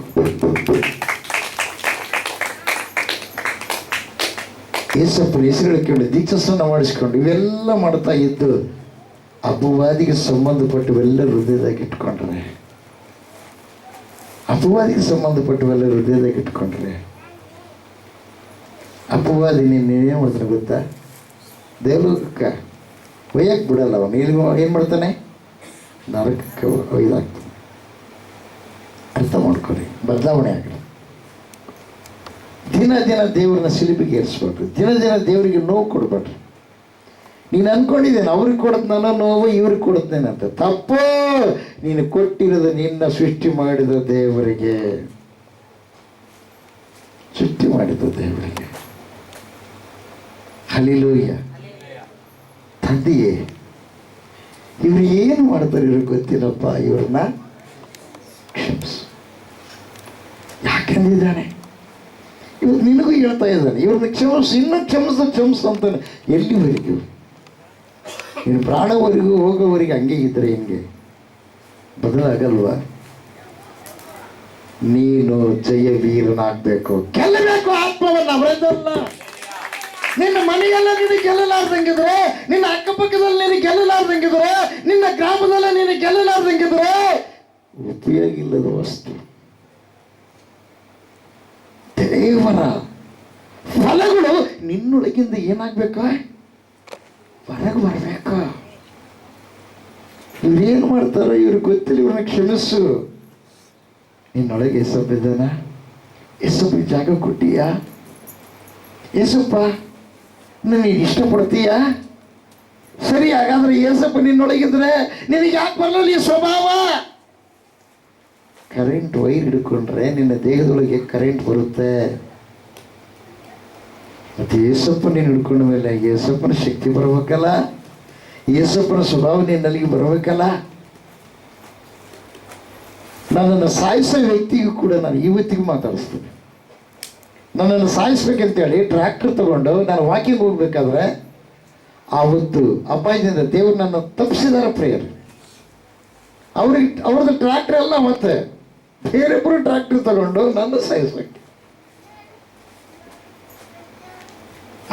ಯೇಸಪ್ಪನ ಹೆಸರುಗಳು ಕೇಳಿ ದೀಕ್ಷಾಸ್ನಾನ ಮಾಡಿಸ್ಕೊಂಡು ಇವೆಲ್ಲ ಮಾಡ್ತಾ ಇದ್ದು ಅಪವಾದಿಗೆ ಸಂಬಂಧಪಟ್ಟವೆಲ್ಲ ಹೃದಯದಾಗ ಇಟ್ಕೊಂಡ್ರೆ, ಅಪವಾದಿ ನೀನೇನು ಮಾಡ್ತಾನೆ ಗೊತ್ತಾ? ದೇವಲೋಕಕ್ಕೆ ಒಯ್ಯಕ್ಕೆ ಬಿಡಲ್ಲ. ಅವನು ಏನು ಮಾಡ್ತಾನೆ? ನರಕಕ್ಕೆ ಒಯ್ದಾಗ್ತಾನೆ. ಅರ್ಥ ಮಾಡ್ಕೊಳ್ಳಿ, ಬದಲಾವಣೆ ಆಗಲಿ. ದಿನ ದೇವರನ್ನ ಸಿಲುಬಿಗೆ ಏರಿಸ್ಬೇಡ್ರಿ. ದಿನ ದೇವರಿಗೆ ನೋವು ಕೊಡ್ಬೇಡ್ರಿ. ನೀನು ಅನ್ಕೊಂಡಿದ್ದೇನೆ ಅವ್ರಿಗೆ ಕೊಡದ್ನಲ್ಲ ನೋವು, ಇವ್ರಿಗೆ ಕೊಡುತ್ತೇನೆ ಅಂತ. ತಪ್ಪು. ನೀನು ಕೊಟ್ಟಿರೋದು ನಿನ್ನ ಸೃಷ್ಟಿ ಮಾಡಿದ ದೇವರಿಗೆ. ಹಲ್ಲೆಲೂಯಾ. ತಂದೆಯೇ, ಇವ್ರು ಏನು ಮಾಡ್ತಾರೆ ಇವ್ರಿಗೆ ಗೊತ್ತಿಲ್ಲಪ್ಪ, ಇವ್ರನ್ನ ಕ್ಷಮಿಸು. ಯಾಕಂದಿದ್ದಾನೆ? ಇವತ್ತು ನಿನಗೂ ಹೇಳ್ತಾ ಇದ್ದಾನೆ, ಇವ್ರನ್ನ ಕ್ಷಮಿಸು, ಇನ್ನೂ ಕ್ಷಮಿಸು ಅಂತಾನೆ. ಎಲ್ಲಿವರೆಗೂ? ನೀನು ಪ್ರಾಣವರೆಗೂ ಹೋಗೋವರೆಗೆ ಹಂಗೆ ಇದ್ರೆ ಹೆಂಗೆ? ಬದಲಾಗಲ್ವಾ? ನೀನು ಜಯವೀರನಾಗಬೇಕು, ಗೆಲ್ಲಬೇಕು ಆತ್ಮವನ್ನ. ಅವರದಲ್ಲ, ನಿನ್ನ ಮನೆಯೆಲ್ಲ ನೀನು ಗೆಲ್ಲಲಾರ್ದಂಗಿದ್ರೆ, ನಿನ್ನ ಅಕ್ಕಪಕ್ಕದಲ್ಲಿ ನೀನು ಗೆಲ್ಲಲಾರ್ದಂಗಿದ್ರೆ, ನಿನ್ನ ಗ್ರಾಮದಲ್ಲ ನೀನು ಗೆಲ್ಲಲಾರ್ದಂಗಿದ್ರೆ ಉಪಯೋಗ ಇಲ್ಲದ ವಸ್ತು. ದೇವರ ಫಲಗಳು ನಿನ್ನೊಳಗಿಂದ ಏನಾಗ್ಬೇಕು? ಹೊರಗೆ ಬರಬೇಕು. ಇವ್ರೇನು ಮಾಡ್ತಾರೋ ಇವ್ರಿಗೆ ಗೊತ್ತಿಲ್ಲ, ಇವ್ರನ್ನ ಕ್ಷಮಿಸು. ನಿನ್ನೊಳಗೆ ಯೇಸಪ್ಪ ಇದ್ದಾನ? ಯೇಸಪ್ಪ ಜಾಗ ಕೊಟ್ಟೀಯಾ? ಯೇಸಪ್ಪ ನೀನು ಇಷ್ಟಪಡ್ತೀಯಾ? ಸರಿ, ಹಾಗಾದ್ರೆ ಯೇಸಪ್ಪ ನಿನ್ನೊಳಗಿದ್ರೆ ನಿನಗೆ ಯಾಕೆ ಬರಲಿಲ್ಲ ಈ ಸ್ವಭಾವ? ಕರೆಂಟ್ ವೈರ್ ಹಿಡ್ಕೊಂಡ್ರೆ ನಿನ್ನ ದೇಹದೊಳಗೆ ಕರೆಂಟ್ ಬರುತ್ತೆ. ಮತ್ತೆ ಯೇಸಪ್ಪ ನೀನು ಹಿಡ್ಕೊಂಡ ಮೇಲೆ ಯೇಸಪ್ಪನ ಶಕ್ತಿ ಬರಬೇಕಲ್ಲ, ಯೇಸಪ್ಪನ ಸ್ವಭಾವ ನಿನ್ನಲ್ಲಿಗೆ ಬರಬೇಕಲ್ಲ. ನನ್ನನ್ನು ಸಾಯಿಸೋ ವ್ಯಕ್ತಿಗೂ ಕೂಡ ನಾನು ಇವತ್ತಿಗೂ ಮಾತಾಡಿಸ್ತೀನಿ. ನನ್ನನ್ನು ಸಾಯಿಸ್ಬೇಕಂತೇಳಿ ಟ್ರ್ಯಾಕ್ಟರ್ ತಗೊಂಡು ನಾನು ವಾಕಿಂಗ್ ಹೋಗ್ಬೇಕಾದ್ರೆ ಆವತ್ತು ಅಪಾಯದಿಂದ ದೇವರು ನನ್ನ ತಪ್ಪಿಸಿದಾರೆ ಪ್ರೇಯರ್. ಅವ್ರದ್ದು ಟ್ರ್ಯಾಕ್ಟರ್ ಎಲ್ಲ ಮತ್ತೆ ಬೇರೆಬ್ಬರು ಟ್ರ್ಯಾಕ್ಟರ್ ತಗೊಂಡು ನನ್ನ ಸಾಯಿಸ್ಬೇಕು.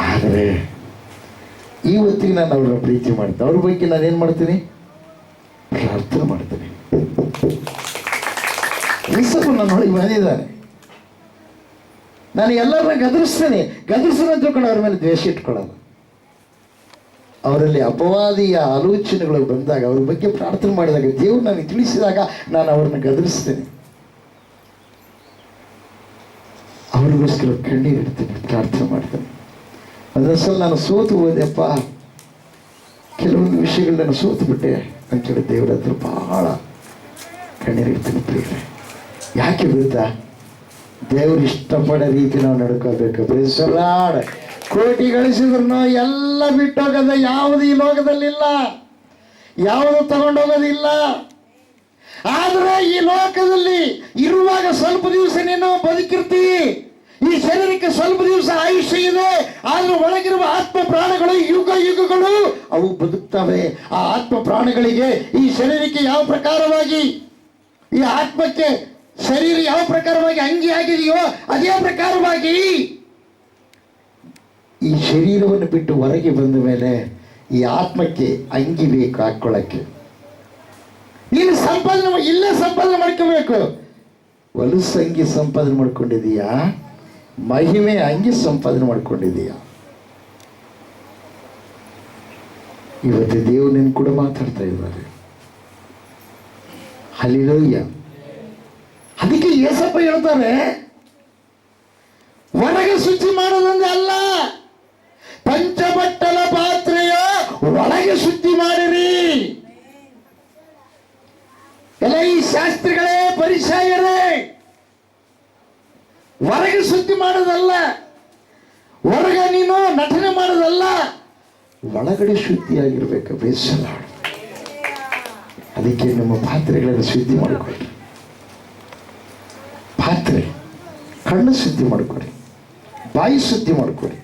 ಆದರೆ ಇವತ್ತಿಗೆ ನಾನು ಅವ್ರನ್ನ ಪ್ರೀತಿ ಮಾಡ್ತೀನಿ. ಅವ್ರ ಬಗ್ಗೆ ನಾನು ಏನು ಮಾಡ್ತೀನಿ? ಪ್ರಾರ್ಥನೆ ಮಾಡ್ತೀನಿ. ಯೇಸಪ್ಪ ನನ್ನೊಳಗೆ ಬಂದಿದ್ದಾನೆ. ನಾನು ಎಲ್ಲರನ್ನ ಗದರಿಸ್ತೇನೆ. ಗದರಿಸೋಣ ತಿಳ್ಕೊಂಡು ಅವ್ರ ಮೇಲೆ ದ್ವೇಷ ಇಟ್ಕೊಳ್ಳಲ್ಲ. ಅವರಲ್ಲಿ ಅಪವಾದಿಯ ಆಲೋಚನೆಗಳು ಬಂದಾಗ, ಅವ್ರ ಬಗ್ಗೆ ಪ್ರಾರ್ಥನೆ ಮಾಡಿದಾಗ, ದೇವರು ನನಗೆ ತಿಳಿಸಿದಾಗ ನಾನು ಅವ್ರನ್ನ ಗದರಿಸ್ತೇನೆ. ಅವ್ರಿಗೋಸ್ಕರ ಕಣ್ಣೀರು ಇಡ್ತೀನಿ, ಪ್ರಾರ್ಥನೆ ಮಾಡ್ತೇನೆ. ಅದೊಂದ್ಸಲ ನಾನು ಸೋತು ಹೋದೆಪ್ಪ, ಕೆಲವೊಂದು ವಿಷಯಗಳು ನಾನು ಸೋತು ಬಿಟ್ಟೆ ಅಂತೇಳಿ ದೇವರ ಹತ್ರ ಭಾಳ ಕಣ್ಣೀರು ಇಡ್ತೀನಿ ಪ್ರಿಯರೇ. ಯಾಕೆ ಗೊತ್ತಾ? ದೇವರು ಇಷ್ಟಪಡೋ ರೀತಿ ನಾವು ನಡ್ಕೋಬೇಕು. ಪ್ರಿಸಲಾಡ್ ಕೋಟಿ ಗಳಿಸಿದ್ರು ಎಲ್ಲ ಬಿಟ್ಟೋಗೋದ ಯಾವುದು ಈ ಲೋಕದಲ್ಲಿಲ್ಲ, ಯಾವುದು ತಗೊಂಡೋಗೋದಿಲ್ಲ. ಆದರೆ ಈ ಲೋಕದಲ್ಲಿ ಇರುವಾಗ ಸ್ವಲ್ಪ ದಿವಸ ನೀನು ಬದುಕಿರ್ತೀವಿ. ಈ ಶರೀರಕ್ಕೆ ಸ್ವಲ್ಪ ದಿವಸ ಆಯುಷ್ಯ ಇದೆ. ಆದ್ರೂ ಒಳಗಿರುವ ಆತ್ಮ ಪ್ರಾಣಗಳು ಯುಗ ಯುಗಗಳು ಅವು ಬದುಕ್ತವೆ. ಆ ಆತ್ಮ ಪ್ರಾಣಗಳಿಗೆ ಈ ಶರೀರಕ್ಕೆ ಯಾವ ಪ್ರಕಾರವಾಗಿ, ಈ ಆತ್ಮಕ್ಕೆ ಶರೀರ ಯಾವ ಪ್ರಕಾರವಾಗಿ ಅಂಗಿ ಆಗಿದೆಯೋ ಅದೇ ಪ್ರಕಾರವಾಗಿ ಈ ಶರೀರವನ್ನು ಬಿಟ್ಟು ಹೊರಗೆ ಬಂದ ಮೇಲೆ ಈ ಆತ್ಮಕ್ಕೆ ಅಂಗಿ ಬೇಕು ಹಾಕೊಳ್ಳಕ್ಕೆ. ನೀನು ಸಂಪಾದನೆ ಇಲ್ಲೇ ಸಂಪಾದನೆ ಮಾಡ್ಕೋಬೇಕು. ಹೊಲಸು ಅಂಗಿ ಸಂಪಾದನೆ ಮಾಡ್ಕೊಂಡಿದೀಯಾ? ಮಹಿಮೆ ಅಂಗಿ ಸಂಪಾದನೆ ಮಾಡ್ಕೊಂಡಿದೀಯಾ? ಇವತ್ತು ದೇವರು ನಿನ್ನ ಕೂಡ ಮಾತಾಡ್ತಾ ಇದ್ದಾರೆ. ಹಲ್ಲೆಲೂಯಾ. ಅದಕ್ಕೆ ಯೇಸಪ್ಪ ಹೇಳ್ತಾರೆ, ಹೊರಗೆ ಶುಚಿ ಮಾಡೋದಂದ್ರೆ ಅಲ್ಲ, ಪಂಚಬಟ್ಟಲ ಪಾತ್ರೆಯ ಒಳಗೆ ಶುದ್ಧಿ ಮಾಡಿರಿ. ಎಲ್ಲ ಈ ಶಾಸ್ತ್ರಿಗಳೇ, ಪರಿಸಯರೇ, ಹೊರಗೆ ಶುದ್ಧಿ ಮಾಡೋದಲ್ಲ, ಹೊರಗೆ ನೀನು ನಟನೆ ಮಾಡೋದಲ್ಲ, ಒಳಗಡೆ ಶುದ್ಧಿಯಾಗಿರ್ಬೇಕು. ಬೇಸರ. ಅದಕ್ಕೆ ನಮ್ಮ ಪಾತ್ರೆಗಳನ್ನು ಶುದ್ಧಿ ಮಾಡಿಕೊಡ್ರಿ. ಪಾತ್ರೆ ಕಣ್ಣು ಶುದ್ಧಿ ಮಾಡ್ಕೊರಿ, ಬಾಯಿ ಶುದ್ಧಿ ಮಾಡ್ಕೊರಿ,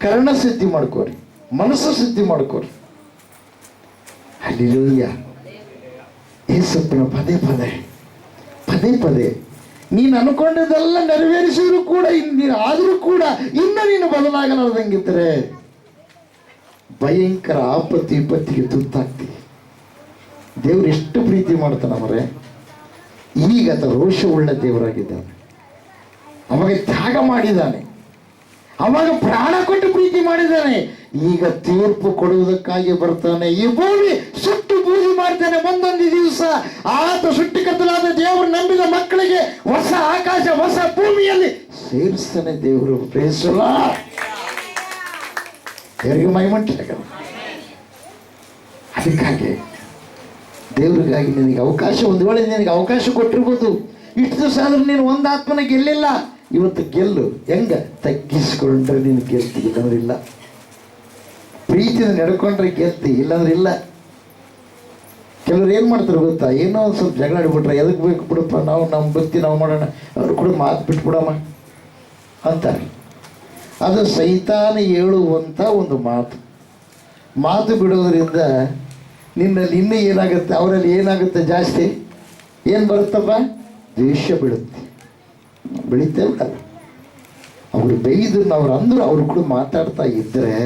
ಕರ್ಣ ಶುದ್ಧಿ ಮಾಡ್ಕೊರಿ, ಮನಸ್ಸು ಶುದ್ಧಿ ಮಾಡ್ಕೊರಿ. ಹಲ್ಲೆಲೂಯಾ. ಯೇಸಪ್ಪನ ಪದೇ ಪದೇ ಪದೇ ಪದೇ ನೀನು ಅನ್ಕೊಂಡದೆಲ್ಲ ನೆರವೇರಿಸಿದ್ರು ಕೂಡ ಆದರೂ ಕೂಡ ಇನ್ನು ನೀನು ಬದಲಾಗಲಾರ್ದಂಗಿದ್ರೆ ಭಯಂಕರ ಆಪತ್ತು ವಿಪತ್ತಿಗೆ ತುತ್ತಾಗ್ತೀವಿ. ದೇವ್ರು ಎಷ್ಟು ಪ್ರೀತಿ ಮಾಡ್ತಾನವರೇ. ಈಗ ಆತ ರೋಷವುಳ್ಳ ದೇವರಾಗಿದ್ದಾನೆ. ಅವಾಗ ತ್ಯಾಗ ಮಾಡಿದ್ದಾನೆ, ಅವಾಗ ಪ್ರಾಣ ಕೊಟ್ಟು ಪ್ರೀತಿ ಮಾಡಿದ್ದಾನೆ. ಈಗ ತೀರ್ಪು ಕೊಡುವುದಕ್ಕಾಗಿ ಬರ್ತಾನೆ. ಈ ಭೂಮಿ ಸುಟ್ಟು ಬೂದಿ ಮಾಡ್ತಾನೆ. ಒಂದೊಂದು ದಿವಸ ಆತ ಸುಟ್ಟು ಕತ್ತಲಾದ ದೇವರು ನಂಬಿದ ಮಕ್ಕಳಿಗೆ ಹೊಸ ಆಕಾಶ ಹೊಸ ಭೂಮಿಯಲ್ಲಿ ಸೇರಿಸ್ತಾನೆ ದೇವರು. ಪ್ರೇಸಲ್ಲ, ದೇವರಿಗೆ ಮಹಿಮಂಟಾಗಲ್ಲ. ಅದಕ್ಕಾಗಿ ದೇವರಿಗಾಗಿ ನಿನಗೆ ಅವಕಾಶ, ಒಂದು ವೇಳೆ ನಿನಗೆ ಅವಕಾಶ ಕೊಟ್ಟಿರ್ಬೋದು. ಇಷ್ಟು ದಿವಸ ಆದ್ರೆ ನೀನು ಒಂದು ಆತ್ಮನ ಗೆಲ್ಲಿಲ್ಲ. ಇವತ್ತು ಗೆಲ್ಲು. ಹೆಂಗ? ತಗ್ಗಿಸ್ಕೊಂಡ್ರೆ ನೀನು ಗೆಲ್ತಿ, ಇಲ್ಲಂದ್ರೆ ಇಲ್ಲ. ಪ್ರೀತಿಯಿಂದ ನಡ್ಕೊಂಡ್ರೆ ಗೆಲ್ತಿ, ಇಲ್ಲಾಂದ್ರೆ ಇಲ್ಲ. ಕೆಲವ್ರು ಏನು ಮಾಡ್ತಾರೆ ಗೊತ್ತಾ? ಏನೋ ಒಂದು ಸ್ವಲ್ಪ ಜಗಳ ಆಡಿಬಿಟ್ರೆ ಎದಕ್ಕೆ ಬೇಕು ಬಿಡಪ್ಪ, ನಾವು ನಮ್ಮ ಭಕ್ತಿ ನಾವು ಮಾಡೋಣ, ಅವ್ರು ಕೂಡ ಮಾತು ಬಿಟ್ಬಿಡಮ್ಮ ಅಂತಾರೆ. ಅದು ಸೈತಾನ ಹೇಳುವಂಥ ಒಂದು ಮಾತು. ಮಾತು ಬಿಡೋದ್ರಿಂದ ನಿನ್ನಲ್ಲಿ ಇನ್ನೂ ಏನಾಗುತ್ತೆ, ಅವರಲ್ಲಿ ಏನಾಗುತ್ತೆ? ಜಾಸ್ತಿ ಏನು ಬರುತ್ತಪ್ಪ? ದ್ವೇಷ ಬೀಳುತ್ತೆ. ಬೆಳೀತೇ ಬಿಡಲ್ಲ. ಅವರು ಬೈದನ್ನು ಅವ್ರು ಅಂದರು, ಅವರು ಕೂಡ ಮಾತಾಡ್ತಾ ಇದ್ದರೆ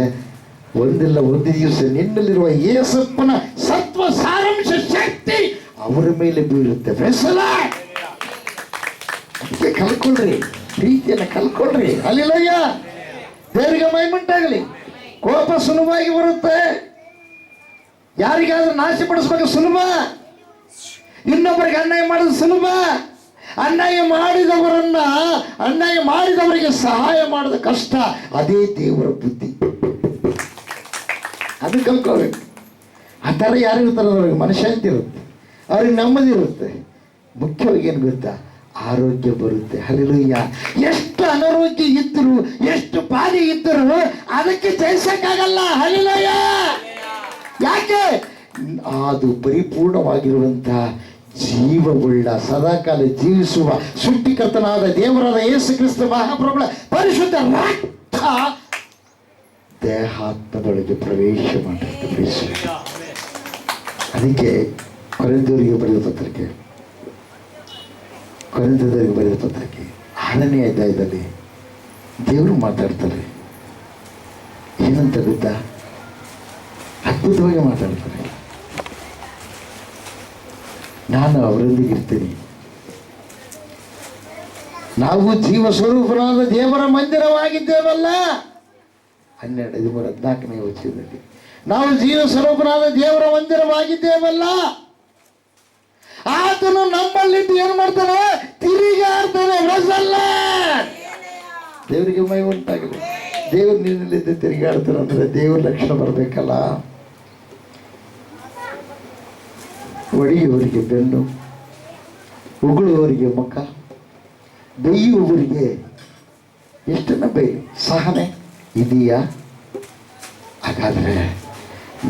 ಒಂದಿಲ್ಲ ಒಂದು ದಿವಸ ನಿನ್ನಲ್ಲಿರುವ ಯೇಸಪ್ಪನ ಸತ್ವ ಸಾರಾಂಶ ಶಕ್ತಿ ಅವರ ಮೇಲೆ ಬೀಳುತ್ತೆ. ಅದಕ್ಕೆ ಕಲ್ಕೊಳ್ರಿ, ಪ್ರೀತಿಯನ್ನು ಕಲ್ಕೊಳ್ರಿ. ಹಲ್ಲೆಲೂಯಾ. ದೇವರಿಗೆ ಮಹಿಮೆಯುಂಟಾಗಲಿ. ಕೋಪ ಸುಲಭವಾಗಿ ಬರುತ್ತೆ. ಯಾರಿಗಾದ್ರೂ ನಾಶಪಡಿಸ್ಬೇಕು ಸುಲಭ, ಇನ್ನೊಬ್ಬರಿಗೆ ಅನ್ಯಾಯ ಮಾಡೋದು ಸುಲಭ. ಅನ್ಯಾಯ ಮಾಡಿದವರಿಗೆ ಸಹಾಯ ಮಾಡೋದು ಕಷ್ಟ. ಅದೇ ದೇವರ ಬುದ್ಧಿ. ಅದು ಕಲ್ಕೋಬೇಕು. ಆ ಥರ ಯಾರು ಇರ್ತಾರೆ ಅವ್ರಿಗೆ ಮನಃಶಾಂತಿ ಇರುತ್ತೆ, ಅವ್ರಿಗೆ ನೆಮ್ಮದಿ ಇರುತ್ತೆ. ಮುಖ್ಯವಾಗಿ ಏನು ಗೊತ್ತಾ, ಆರೋಗ್ಯ ಬರುತ್ತೆ. ಹಲ್ಲೆಲೂಯಾ. ಎಷ್ಟು ಅನಾರೋಗ್ಯ ಇದ್ದರು, ಎಷ್ಟು ಬಾಧೆ ಇದ್ದರು ಅದಕ್ಕೆ ಜಯಿಸಕ್ಕಾಗಲ್ಲ. ಹಲ್ಲೆಲೂಯಾ. ಯಾಕೆ? ಅದು ಪರಿಪೂರ್ಣವಾಗಿರುವಂತಹ ಜೀವವುಳ್ಳ ಸದಾಕಾಲ ಜೀವಿಸುವ ಸೃಷ್ಟಿಕರ್ತನಾದ ದೇವರಾದ ಯೇಸು ಕ್ರಿಸ್ತ ಮಹಾಪ್ರಭುಗಳ ಪರಿಶುದ್ಧ ರಕ್ತ ದೇಹಾತ್ಮದೊಳಗೆ ಪ್ರವೇಶ ಮಾಡಿರುತ್ತೆ. ಅದಕ್ಕೆ ಕೊರಿಂಥದವರಿಗೆ ಬರೆದ ಪತ್ರಿಕೆ 6ನೇ ಅಧ್ಯಾಯದಲ್ಲಿ ದೇವರು ಮಾತಾಡ್ತಾರೆ. ಏನಂತ ಗೊತ್ತಾ? ಅದ್ಭುತವಾಗಿ ಮಾತಾಡ್ತಾರೆ. ನಾನು ಅವರೊಂದಿಗೆ ಇರ್ತೀನಿ, ನಾವು ಜೀವ ಸ್ವರೂಪನಾದ ದೇವರ ಮಂದಿರವಾಗಿದ್ದೇವಲ್ಲ. 12:13-14ನೇ ವಚನದಲ್ಲಿ ನಾವು ಜೀವ ಸ್ವರೂಪನಾದ ದೇವರ ಮಂದಿರವಾಗಿದ್ದೇವಲ್ಲ. ಆತನು ನಮ್ಮಲ್ಲಿದ್ದು ಏನು ಮಾಡ್ತಾನೆ? ತಿರುಗಾಡ್ತಾನೆ. ದೇವರಿಗೆ ಮೈ ಉಂಟಾಗಿದೆ. ದೇವರು ನಿನ್ನಲ್ಲಿದ್ದು ತಿರುಗಾಡ್ತಾನೆ ಅಂದ್ರೆ ದೇವ್ರ ಲಕ್ಷಣ ಬರಬೇಕಲ್ಲ. ಒಡೆಯುವವರಿಗೆ ಬೆನ್ನು, ಉಗುಳುವವರಿಗೆ ಮುಖ, ಬೈಯುವವರಿಗೆ ಎಷ್ಟನ್ನ ಬೈಲಿ ಸಹನೆ ಇದೆಯಾ? ಹಾಗಾದ್ರೆ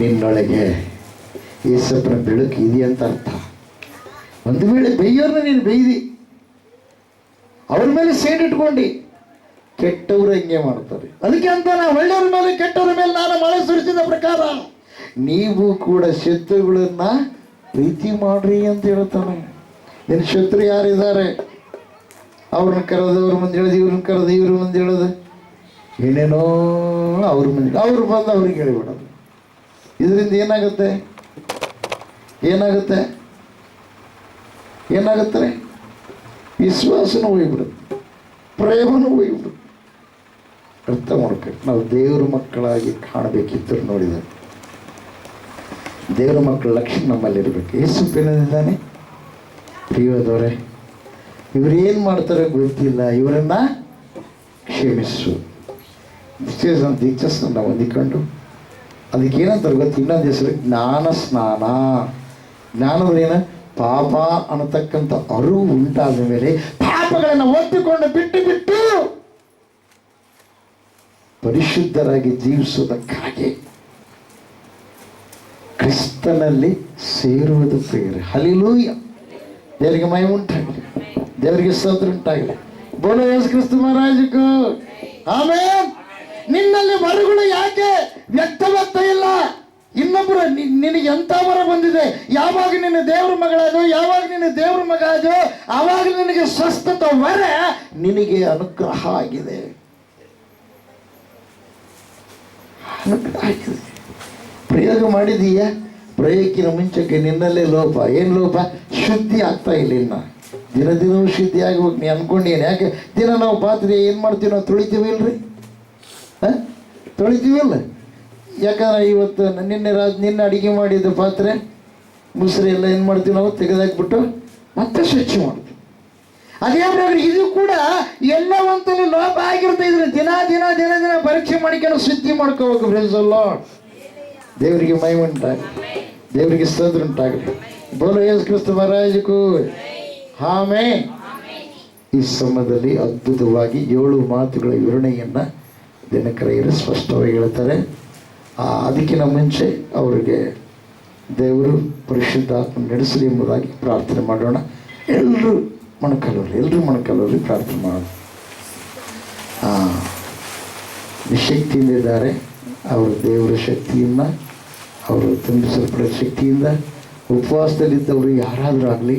ನಿನ್ನೊಳಗೆ ಯೇಸಪ್ಪನ ಬೆಳಕು ಇದೆಯಂತ ಅರ್ಥ. ಒಂದು ವೇಳೆ ಬೈಯೋರ್ನ ನೀನು ಬೈದಿ, ಅವ್ರ ಮೇಲೆ ಸೇಡಿಟ್ಕೊಂಡು, ಕೆಟ್ಟವರು ಹಿಂಗೆ ಮಾಡ್ತಾರೆ. ಅದಕ್ಕೆ ಅಂತ ನಾ ಒಳ್ಳೆಯವ್ರ ಮೇಲೆ ಕೆಟ್ಟವ್ರ ಮೇಲೆ ನಾನು ಮಳೆ ಸುರಿಸಿದ ಪ್ರಕಾರ ನೀವು ಕೂಡ ಶತ್ರುಗಳನ್ನ ಪ್ರೀತಿ ಮಾಡ್ರಿ ಅಂತ ಹೇಳ್ತಾನೆ. ನಿನ್ನ ಶತ್ರು ಯಾರಿದ್ದಾರೆ? ಅವ್ರನ್ನ ಕರೆದು ಅವ್ರ ಮುಂದೆ ಹೇಳೋದು, ಇವ್ರನ್ನ ಕರೆದು ಇವ್ರ ಮುಂದೆ ಹೇಳೋದು, ಏನೇನೋ ಅವ್ರ ಮುಂದೆ ಅವ್ರು ಬಂದು ಅವ್ರಿಗೆ ಹೇಳಿಬಿಡೋದು. ಇದರಿಂದ ಏನಾಗುತ್ತೆ? ಏನಾಗುತ್ತೆ? ಏನಾಗುತ್ತೆ? ವಿಶ್ವಾಸನೂ ಹೋಗ್ಬಿಡುತ್ತೆ, ಪ್ರೇಮನೂ ಹೋಗ್ಬಿಡುತ್ತೆ. ಅರ್ಥ ಮಾಡ್ಬೇಕು. ನಾವು ದೇವರ ಮಕ್ಕಳಾಗಿ ಕಾಣಬೇಕಿತ್ತು. ನೋಡಿದ ದೇವರ ಮಕ್ಕಳ ಲಕ್ಷಣ ನಮ್ಮಲ್ಲಿರ್ಬೇಕು. ಯೇಸು ಪ್ರೇಮದಿಂದಾನೆ ಪ್ರಿಯದವರೇ, ಇವರೇನು ಮಾಡ್ತಾರೆ ಗೊತ್ತಿಲ್ಲ, ಇವರನ್ನ ಕ್ಷಮಿಸು. ದೀಕ್ಷಸ್ನ ಹೊಂದಿಕೊಂಡು ಅದಕ್ಕೆ ಏನಂತಾರೆ ಗೊತ್ತು? ಇನ್ನೊಂದು ಹೆಸರು ಜ್ಞಾನ ಸ್ನಾನ. ಜ್ಞಾನವೇನ? ಪಾಪ ಅನ್ನತಕ್ಕಂಥ ಅರಿವು ಉಂಟಾದ ಮೇಲೆ ಪಾಪಗಳನ್ನು ಒತ್ತಿಕೊಂಡು ಬಿಟ್ಟು ಬಿಟ್ಟು ಪರಿಶುದ್ಧರಾಗಿ ಜೀವಿಸುವುದಕ್ಕಾಗಿ ಕ್ರಿಸ್ತನಲ್ಲಿ ಸೇರುವುದು ಪ್ರಿಯರೇ. ಹಲ್ಲೆಲೂಯಾ. ದೇವರಿಗೆ ಮಹಿಮೆ ಉಂಟಾಗಲಿ, ದೇವರಿಗೆ ಸ್ತೋತ್ರ ಉಂಟಾಗಲಿ. ಬೋಲೋ ಯೇಸು ಕ್ರಿಸ್ತ ಮಹಾರಾಜಕ್ಕೂ ಆಮೆನ್. ನಿನ್ನಲ್ಲಿ ವರಗಳು ಯಾಕೆ ವ್ಯಕ್ತವಾಗ್ತಾ ಇಲ್ಲ? ಇನ್ನೊಬ್ಬರು ನಿನಗೆ ಎಂಥ ವರ ಬಂದಿದೆ? ಯಾವಾಗ ನಿನ್ನ ದೇವ್ರ ಮಗಳಾದೋ, ಯಾವಾಗ ನಿನ್ನ ದೇವ್ರ ಮಗ ಆದೋ, ಆವಾಗ ನಿನಗೆ ಸ್ವಸ್ಥತ ವರ ನಿನಗೆ ಅನುಗ್ರಹ ಆಗಿದೆ. ಅನುಗ್ರಹ ಆಗಿದೆ. ಪ್ರಯೋಗ ಮಾಡಿದೀಯ? ಪ್ರಯೋಗಕ್ಕಿನ ಮುಂಚೆಗೆ ನಿನ್ನಲ್ಲೇ ಲೋಪ. ಏನು ಲೋಪ? ಶುದ್ಧಿ ಆಗ್ತಾ ಇಲ್ಲ. ಇನ್ನು ದಿನ ದಿನವೂ ಶುದ್ಧಿ ಆಗ್ಬೇಕು. ನೀ ಅನ್ಕೊಂಡೇನು? ಯಾಕೆ ದಿನ ನಾವು ಪಾತ್ರೆ ಏನು ಮಾಡ್ತೀವಿ? ನಾವು ತೊಳಿತೀವಿ ಇಲ್ರಿ? ತೊಳಿತೀವಿಲ್ಲ? ಯಾಕಂದ್ರೆ ಇವತ್ತು ನಿನ್ನೆ ಅಡುಗೆ ಮಾಡಿದ ಪಾತ್ರೆ ಮುಸ್ರೆ ಎಲ್ಲ ಏನು ಮಾಡ್ತೀವಿ ನಾವು? ತೆಗೆದಾಕ್ಬಿಟ್ಟು ಮತ್ತೆ ಸ್ವಚ್ಛ ಮಾಡ್ತೀವಿ. ಅದೇ ಪ್ರಕಾರ ಇದು ಕೂಡ ಎಲ್ಲ ಒಂತಲ್ಲಿ ಲೋಪ ಆಗಿರುತ್ತೆ. ಇದ್ರೆ ದಿನ ದಿನ ದಿನ ದಿನ ಪರೀಕ್ಷೆ ಮಾಡಿಕೊಂಡು ಶುದ್ಧಿ ಮಾಡ್ಕೋಬೇಕು. Praise the lord. ದೇವರಿಗೆ ಮಹಿಮೆ ಉಂಟಾಗಲಿ, ದೇವರಿಗೆ ಸ್ತೋತ್ರ ಉಂಟಾಗಲಿ. ಬೋಲೋ ಯೇಸು ಕ್ರಿಸ್ತ ಮಹಾರಾಜಕ್ಕೂ ಆಮೆನ್. ಈ ಸಮಯದಲ್ಲಿ ಅದ್ಭುತವಾಗಿ 7 ಮಾತುಗಳ ವಿವರಣೆಯನ್ನು ದಿನಕರೆಯರು ಸ್ಪಷ್ಟವಾಗಿ ಹೇಳ್ತಾರೆ. ಅದಕ್ಕಿಂತ ಮುಂಚೆ ಅವರಿಗೆ ದೇವರು ಪರಿಶುದ್ಧಾತ್ಮ ನಡೆಸಲಿ ಎಂಬುದಾಗಿ ಪ್ರಾರ್ಥನೆ ಮಾಡೋಣ. ಎಲ್ಲರೂ ಮೊಣಕಾಲೂರಿ ಪ್ರಾರ್ಥನೆ ಮಾಡೋಣ. ನಿಶಕ್ತಿಯಿಂದ ಇದ್ದಾರೆ. ಅವರು ದೇವರ ಶಕ್ತಿಯನ್ನು, ಅವರು ತುಂಬಿಸಲ್ಪಡೋ ಶಕ್ತಿಯಿಂದ ಉಪವಾಸದಲ್ಲಿದ್ದವರು ಯಾರಾದರೂ ಆಗಲಿ,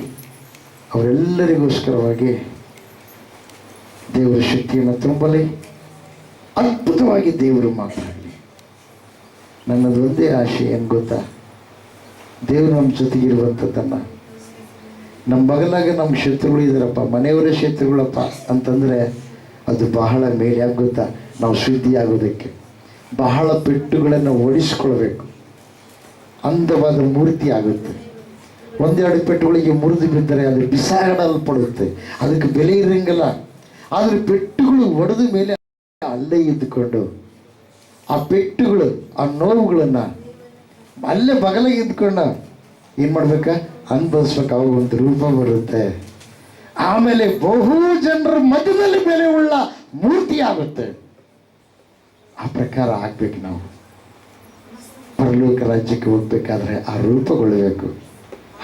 ಅವರೆಲ್ಲರಿಗೋಸ್ಕರವಾಗಿ ದೇವರ ಶಕ್ತಿಯನ್ನು ತುಂಬಲಿ. ಅದ್ಭುತವಾಗಿ ದೇವರು ಮಾತಾಡಲಿ. ನನ್ನದು ಒಂದೇ ಆಶೆ ಏನು ಗೊತ್ತಾ? ದೇವರು ನಮ್ಮ ಜೊತೆಗಿರುವಂಥದ್ದನ್ನು, ನಮ್ಮ ಬಗಲಾಗ ನಮ್ಮ ಶತ್ರುಗಳು ಇದ್ದಾರಪ್ಪ, ಮನೆಯವರೇ ಶತ್ರುಗಳಪ್ಪ ಅಂತಂದರೆ ಅದು ಬಹಳ ಮೇಲೆ. ಯಾಕೆ ಗೊತ್ತಾ? ನಾವು ಶುದ್ಧಿ ಆಗೋದಕ್ಕೆ ಬಹಳ ಪೆಟ್ಟುಗಳನ್ನು ಓಡಿಸ್ಕೊಳ್ಬೇಕು. ಅಂದವಾದ ಮೂರ್ತಿ ಆಗುತ್ತೆ. ಒಂದೆರಡು ಪೆಟ್ಟುಗಳಿಗೆ ಮುರಿದು ಬಿದ್ದರೆ ಅದು ಬಿಸಾಡಲ್ಪಡುತ್ತೆ, ಅದಕ್ಕೆ ಬೆಲೆ ಇರಂಗಿಲ್ಲ. ಆದರೆ ಪೆಟ್ಟುಗಳು ಒಡೆದ ಮೇಲೆ ಅಲ್ಲೇ ಇದ್ದುಕೊಂಡು ಆ ಪೆಟ್ಟುಗಳು, ಆ ನೋವುಗಳನ್ನು ಅಲ್ಲೇ ಬಗಲಿಗೆ ಇದ್ಕೊಂಡು ಏನು ಮಾಡ್ಬೇಕ ಅನುಭವಿಸ್ಬೇಕು. ಅವಾಗ ಒಂದು ರೂಪ ಬರುತ್ತೆ. ಆಮೇಲೆ ಬಹು ಜನರ ಮಧ್ಯದಲ್ಲಿ ಬೆಲೆ ಉಳ್ಳ ಮೂರ್ತಿ ಆಗುತ್ತೆ. ಆ ಪ್ರಕಾರ ಆಗ್ಬೇಕು. ನಾವು ಪರಲೋಕ ರಾಜ್ಯಕ್ಕೆ ಹೋಗ್ಬೇಕಾದ್ರೆ ಆ ರೂಪಗೊಳ್ಳಬೇಕು.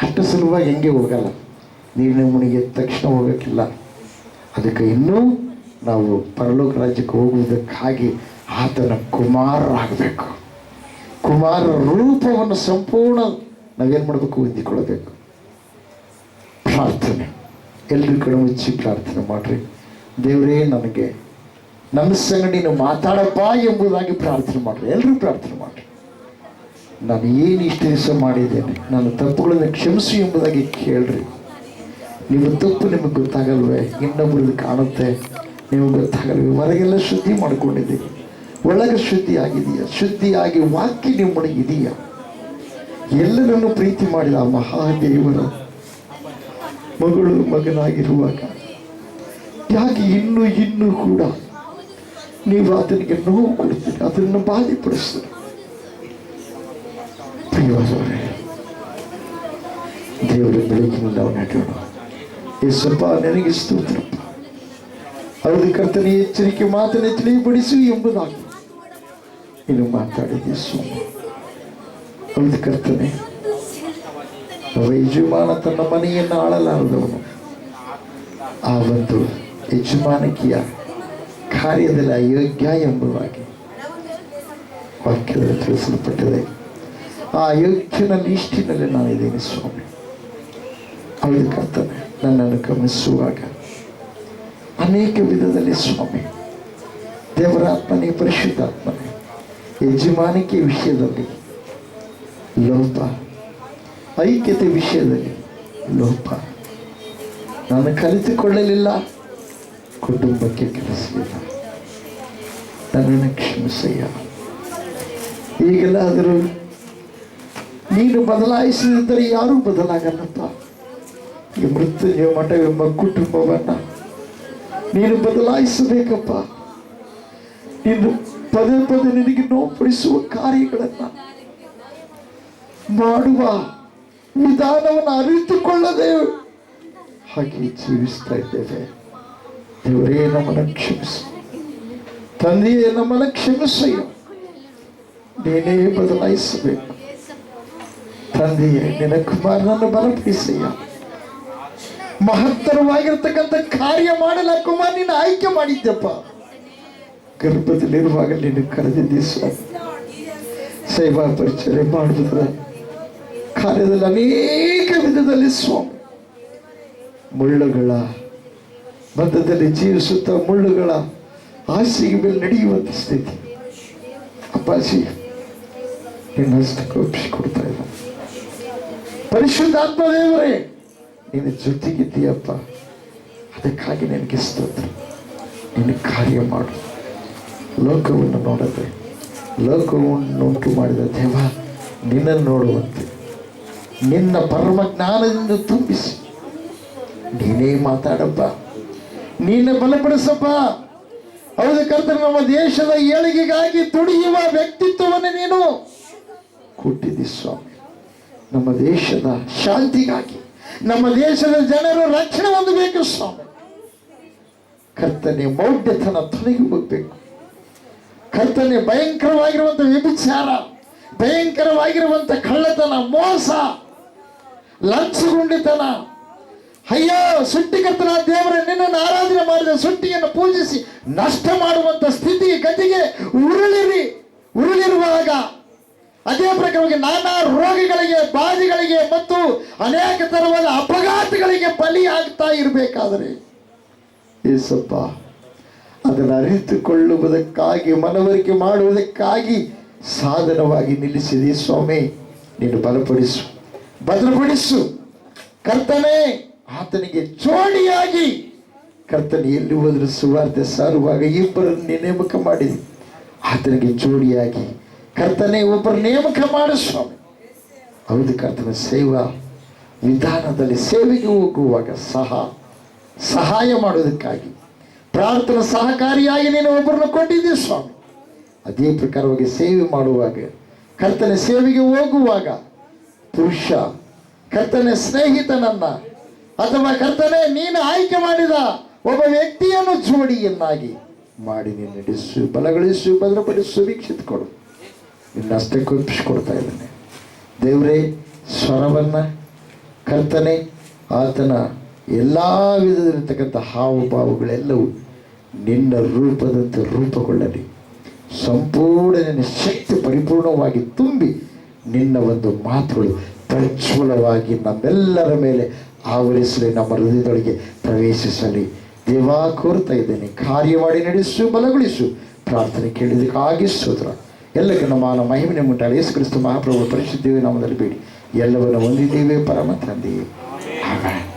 ಅಷ್ಟು ಸುಲಭವಾಗಿ ಹೆಂಗೆ ಹೋಗಲ್ಲ. ನೀವು ಮುನಿಗೆ ತಕ್ಷಣ ಹೋಗೋಕ್ಕಿಲ್ಲ. ಅದಕ್ಕೆ ಇನ್ನೂ ನಾವು ಪರಲೋಕ ರಾಜ್ಯಕ್ಕೆ ಹೋಗುವುದಕ್ಕಾಗಿ ಆತನ ಕುಮಾರರಾಗಬೇಕು. ಕುಮಾರ ರೂಪವನ್ನು ಸಂಪೂರ್ಣ ನಾವೇನು ಮಾಡಬೇಕು? ಹೊಂದಿಕೊಳ್ಳಬೇಕು. ಪ್ರಾರ್ಥನೆ ಎಲ್ಲರೂ ಕಡೆ ಮುಚ್ಚಿ ಪ್ರಾರ್ಥನೆ ಮಾಡ್ರಿ. ದೇವರೇ, ನನಗೆ ನನ್ನ ಸಂಗಡ ನೀನು ಮಾತಾಡಪ್ಪ ಎಂಬುದಾಗಿ ಪ್ರಾರ್ಥನೆ ಮಾಡ್ರಿ. ಎಲ್ಲರೂ ಪ್ರಾರ್ಥನೆ ಮಾಡ್ರಿ. ನಾನು ಏನು ಇಷ್ಟು ದಿವಸ ಮಾಡಿದ್ದೇನೆ, ನನ್ನ ತಪ್ಪುಗಳನ್ನು ಕ್ಷಮಿಸು ಎಂಬುದಾಗಿ ಕೇಳ್ರಿ. ನಿಮ್ಮ ತಪ್ಪು ನಿಮಗೆ ಗೊತ್ತಾಗಲ್ವೇ? ಇನ್ನೊಬ್ಬರದ್ದು ಕಾಣುತ್ತೆ, ನಿಮಗೆ ಗೊತ್ತಾಗಲ್ವೇ? ಹೊರಗೆಲ್ಲ ಶುದ್ಧಿ ಮಾಡ್ಕೊಂಡಿದ್ದೀವಿ, ಒಳಗೆ ಶುದ್ಧಿ ಆಗಿದೆಯಾ? ಶುದ್ಧಿಯಾಗಿ ವಾಕ್ಯ ನಿಮ್ಮೊಳಗೆ ಇದೆಯಾ? ಎಲ್ಲರನ್ನು ಪ್ರೀತಿ ಮಾಡಿದ ಆ ಮಹಾದೇವರ ಮಗಳು ಮಗನಾಗಿರುವಾಗ ಯಾಕೆ ಇನ್ನೂ ಕೂಡ ನೀವು ಆತನಿಗೆ ನೋವು ಕೊಡ್ತೀರಿ, ಅದನ್ನು ಬಾಧಿಪಡಿಸ್ತೀರಿ? ಪ್ರಿಯವಾದವರೇ, ದೇವರ ಬೆಳಕಿನಿಂದ ನಾವು ನಟೋಣ. ಯೇಸಪ್ಪ, ನನಗೆ ಸ್ತೋತ್ರಪ್ಪ. ಹೌದು ಕರ್ತನೆ, ಎಚ್ಚರಿಕೆ ಮಾತನ್ನು ತಿಳಿಯಪಡಿಸು ಎಂಬುದಾಗಿ ನೀನು ಮಾತಾಡಿದೆ ಸ್ವಾಮಿ. ಹೌದು ಕರ್ತನೆ, ಯಜಮಾನ ತನ್ನ ಮನೆಯನ್ನು ಆಳಲಾರದವನು ಆ ಒಂದು ಯಜಮಾನಕಿಯ ಕಾರ್ಯದಲ್ಲಿ ಅಯೋಗ್ಯ ಎಂಬುದಾಗಿ ವಾಕ್ಯದಲ್ಲಿ ತಿಳಿಸಲ್ಪಟ್ಟಿದೆ. ಆ ಅಯೋಗ್ಯನ ಲಿಸ್ಟಿನಲ್ಲಿ ನಾನಿದ್ದೇನೆ ಸ್ವಾಮಿ. ಹೌದು ಕರ್ತನೆ, ನನ್ನನ್ನು ಗಮನಿಸುವಾಗ ಅನೇಕ ವಿಧದಲ್ಲಿ ಸ್ವಾಮಿ, ದೇವರಾತ್ಮನೇ, ಪರಿಶುದ್ಧಾತ್ಮನೇ, ಯಜಮಾನಿಕೆ ವಿಷಯದಲ್ಲಿ ಲೋಪ, ಐಕ್ಯತೆ ವಿಷಯದಲ್ಲಿ ಲೋಪ, ನಾನು ಕಲಿತುಕೊಳ್ಳಲಿಲ್ಲ, ಕುಟುಂಬಕ್ಕೆ ಕೆಲಸವಿಲ್ಲ, ನನ್ನನ್ನು ಕ್ಷಮಿಸಯ್ಯ. ಈಗಲಾದರೂ ನೀನು ಬದಲಾಯಿಸದಿದ್ದರೆ ಯಾರೂ ಬದಲಾಗಲ್ಲಪ್ಪ. ಈ ಮೃತ್ಯುಂಜಯ ಮಠವೆಂಬ ಕುಟುಂಬವನ್ನು ನೀನು ಬದಲಾಯಿಸಬೇಕಪ್ಪ. ನೀನು ಪದೇ ಪದೇ ನಿನಗೆ ನೋವುಪಡಿಸುವ ಕಾರ್ಯಗಳನ್ನು ಮಾಡುವ ವಿಧಾನವನ್ನು ಅರಿತುಕೊಳ್ಳದೆ ಹಾಗೆ ಜೀವಿಸ್ತಾ ಇದ್ದೇವೆ. ದೇವರೇ, ನಮ್ಮನ್ನು ಕ್ಷಮಿಸು. ತಂದೆಯೇ, ನಮ್ಮನ್ನು ಕ್ಷಮಿಸಯ್ಯ. ನೀನೇ ಬದಲಾಯಿಸಬೇಕು. ತಂದೆಯೇ, ನಿನ್ನ ಕುಮಾರನನ್ನು ಬಲಪಡಿಸಯ್ಯ. ಮಹತ್ತರವಾಗಿರ್ತಕ್ಕಂಥ ಕಾರ್ಯ ಮಾಡಲು ಕುಮಾರ್ ನೀನು ಆಯ್ಕೆ ಮಾಡಿದ್ದೆಪ್ಪ. ಗರ್ಭದಲ್ಲಿರುವಾಗ ನೀನು ಕರೆದಿದ್ದೆ ಸ್ವಾಮಿ. ಸೇವಾ ಪರಿಚಯ ಮಾಡುವುದರ ಕಾರ್ಯದಲ್ಲಿ ಅನೇಕ ವಿಧದಲ್ಲಿ ಸ್ವಾಮಿ, ಮುಳ್ಳುಗಳ ಮಧ್ಯದಲ್ಲಿ ಜೀವಿಸುತ್ತಾ ಮುಳ್ಳುಗಳ ಹಾಸಿಗೆ ಮೇಲೆ ನಡೆಯುವಂಥ ಸ್ಥಿತಿ ಅಪ್ಪಾಜಿ ನಿನ್ನಷ್ಟಕ್ಕೆ ಒಪ್ಪಿಸಿಕೊಡ್ತಾ ಇದ್ದ. ಪರಿಶುದ್ಧಾತ್ಮ ದೇವರೇ, ನೀನು ಜೊತೆಗಿದ್ದೀಯಪ್ಪ. ಅದಕ್ಕಾಗಿ ನನಗೆ ಸ್ತೋತ್ರ. ನೀನು ಕಾರ್ಯ ಮಾಡು. ಲೋಕವನ್ನು ನೋಡದೆ, ಲೋಕವನ್ನು ಉಂಟು ಮಾಡಿದ ದೇವ, ನಿನ್ನನ್ನು ನೋಡುವಂತೆ ನಿನ್ನ ಪರಮ ಜ್ಞಾನದಿಂದ ತುಂಬಿಸಿ ನೀನೇ ಮಾತಾಡಪ್ಪ, ನೀನೇ ಬಲಪಡಿಸಪ್ಪ. ಹೌದು ಕರ್ತನೆ, ನಮ್ಮ ದೇಶದ ಏಳಿಗೆಗಾಗಿ ದುಡಿಯುವ ವ್ಯಕ್ತಿತ್ವವನ್ನು ನೀನು ಕೊಟ್ಟಿದ್ದಿ ಸ್ವಾಮಿ. ನಮ್ಮ ದೇಶದ ಶಾಂತಿಗಾಗಿ, ನಮ್ಮ ದೇಶದ ಜನರು ರಕ್ಷಣೆ ಹೊಂದಬೇಕು ಸ್ವಾಮಿ. ಕರ್ತನೆ, ಮೌಢ್ಯತನ ತೊಲಗಿ ಹೋಗ್ಬೇಕು. ಕರ್ತನೆ, ಭಯಂಕರವಾಗಿರುವಂಥ ವ್ಯಭಿಚಾರ, ಭಯಂಕರವಾಗಿರುವಂಥ ಕಳ್ಳತನ, ಮೋಸ, ಲಂಚಗುಂಡಿತನ, ಅಯ್ಯೋ ಸೃಷ್ಟಿಕರ್ತನ ದೇವರ ನಿನ್ನನ್ನು ಆರಾಧನೆ ಮಾಡಿದ ಸೃಷ್ಟಿಯನ್ನು ಪೂಜಿಸಿ ನಷ್ಟ ಮಾಡುವಂಥ ಸ್ಥಿತಿ ಗತಿಗೆ ಉರುಳಿರುವಾಗ ಅದೇ ಪ್ರಕಾರವಾಗಿ ನಾನಾ ರೋಗಗಳಿಗೆ, ಬಾಧೆಗಳಿಗೆ ಮತ್ತು ಅನೇಕ ತರವಾದ ಅಪಘಾತಗಳಿಗೆ ಬಲಿಯಾಗ್ತಾ ಇರಬೇಕಾದರೆ ಏಸಪ್ಪ, ಅದನ್ನು ಅರಿತುಕೊಳ್ಳುವುದಕ್ಕಾಗಿ, ಮನವರಿಕೆ ಮಾಡುವುದಕ್ಕಾಗಿ ಸಾಧನವಾಗಿ ನಿಲ್ಲಿಸಿದೆ ಸ್ವಾಮಿ. ನೀನು ಬಲಪಡಿಸು, ಭದ್ರಪಡಿಸು ಕರ್ತನೇ. ಆತನಿಗೆ ಜೋಡಿಯಾಗಿ ಕರ್ತನೆ ಎಲ್ಲಿ ಹೋದರೂ ಸುವಾರ್ತೆ ಸಾರುವಾಗ ಇಬ್ಬರನ್ನು ನೇಮಕ ಮಾಡಿದೆ. ಆತನಿಗೆ ಜೋಡಿಯಾಗಿ ಕರ್ತನೆ ಒಬ್ಬರು ನೇಮಕ ಮಾಡು ಸ್ವಾಮಿ. ಹೌದು ಕರ್ತನ, ಸೇವಾ ವಿಧಾನದಲ್ಲಿ ಸೇವೆಗೆ ಹೋಗುವಾಗ ಸಹಾಯ ಮಾಡೋದಕ್ಕಾಗಿ ಪ್ರಾರ್ಥನಾ ಸಹಕಾರಿಯಾಗಿ ನೀನು ಒಬ್ಬರನ್ನು ಕೊಟ್ಟಿದ್ದೀವಿ ಸ್ವಾಮಿ. ಅದೇ ಪ್ರಕಾರವಾಗಿ ಸೇವೆ ಮಾಡುವಾಗ ಕರ್ತನ ಸೇವೆಗೆ ಹೋಗುವಾಗ ಪುರುಷ ಕರ್ತನ ಸ್ನೇಹಿತನನ್ನ ಅಥವಾ ಕರ್ತನೆ ನೀನು ಆಯ್ಕೆ ಮಾಡಿದ ಒಬ್ಬ ವ್ಯಕ್ತಿಯನ್ನು ಜೋಡಿಯನ್ನಾಗಿ ಮಾಡಿ ನೀನು ನಡೆಸು, ಬಲಗೊಳಿಸು, ಭದ್ರಪಡಿಸು, ವೀಕ್ಷಿತ ಕೊಡು. ನಿನ್ನಷ್ಟಕ್ಕೆ ಒಪ್ಪಿಸಿಕೊಡ್ತಾ ಇದ್ದಾನೆ. ದೇವರೇ, ಸ್ವರವನ್ನು ಕರ್ತನೆ ಆತನ ಎಲ್ಲ ವಿಧದಲ್ಲಿರ್ತಕ್ಕಂಥ ಹಾವಭಾವಗಳೆಲ್ಲವೂ ನಿನ್ನ ರೂಪದಂತೆ ರೂಪುಗೊಳ್ಳಲಿ. ಸಂಪೂರ್ಣ ನಿನ್ನ ಶಕ್ತಿ ಪರಿಪೂರ್ಣವಾಗಿ ತುಂಬಿ ನಿನ್ನ ಒಂದು ಮಾತುಗಳು ಪ್ರಜ್ವಲವಾಗಿ ನಮ್ಮೆಲ್ಲರ ಮೇಲೆ ಆವರಿಸಲಿ, ನಮ್ಮ ಹೃದಯದೊಳಗೆ ಪ್ರವೇಶಿಸಲಿ. ದೇವಾ, ಕೋರ್ತಾ ಇದ್ದೇನೆ, ಕಾರ್ಯ ಮಾಡಿ ನಡೆಸು, ಬಲಗೊಳಿಸು. ಪ್ರಾರ್ಥನೆ ಕೇಳಿದಕ್ಕಾಗಿ ಸ್ತೋತ್ರ. ಎಲ್ಲಕ್ಕೆ ನಮ್ಮ ಮಹಿಮೆ ಮುಂಟಾಗಲಿ. ಯೇಸು ಕ್ರಿಸ್ತ ಮಹಾಪ್ರಭು ಪರಿಶುದ್ಧ ನಾಮದಲ್ಲಿ ಬೇಡಿ ಎಲ್ಲವನ್ನು ಹೊಂದಿದ್ದೇವೆ ಪರಮ ತಂದೆಯೇ. ಆಮೆನ್.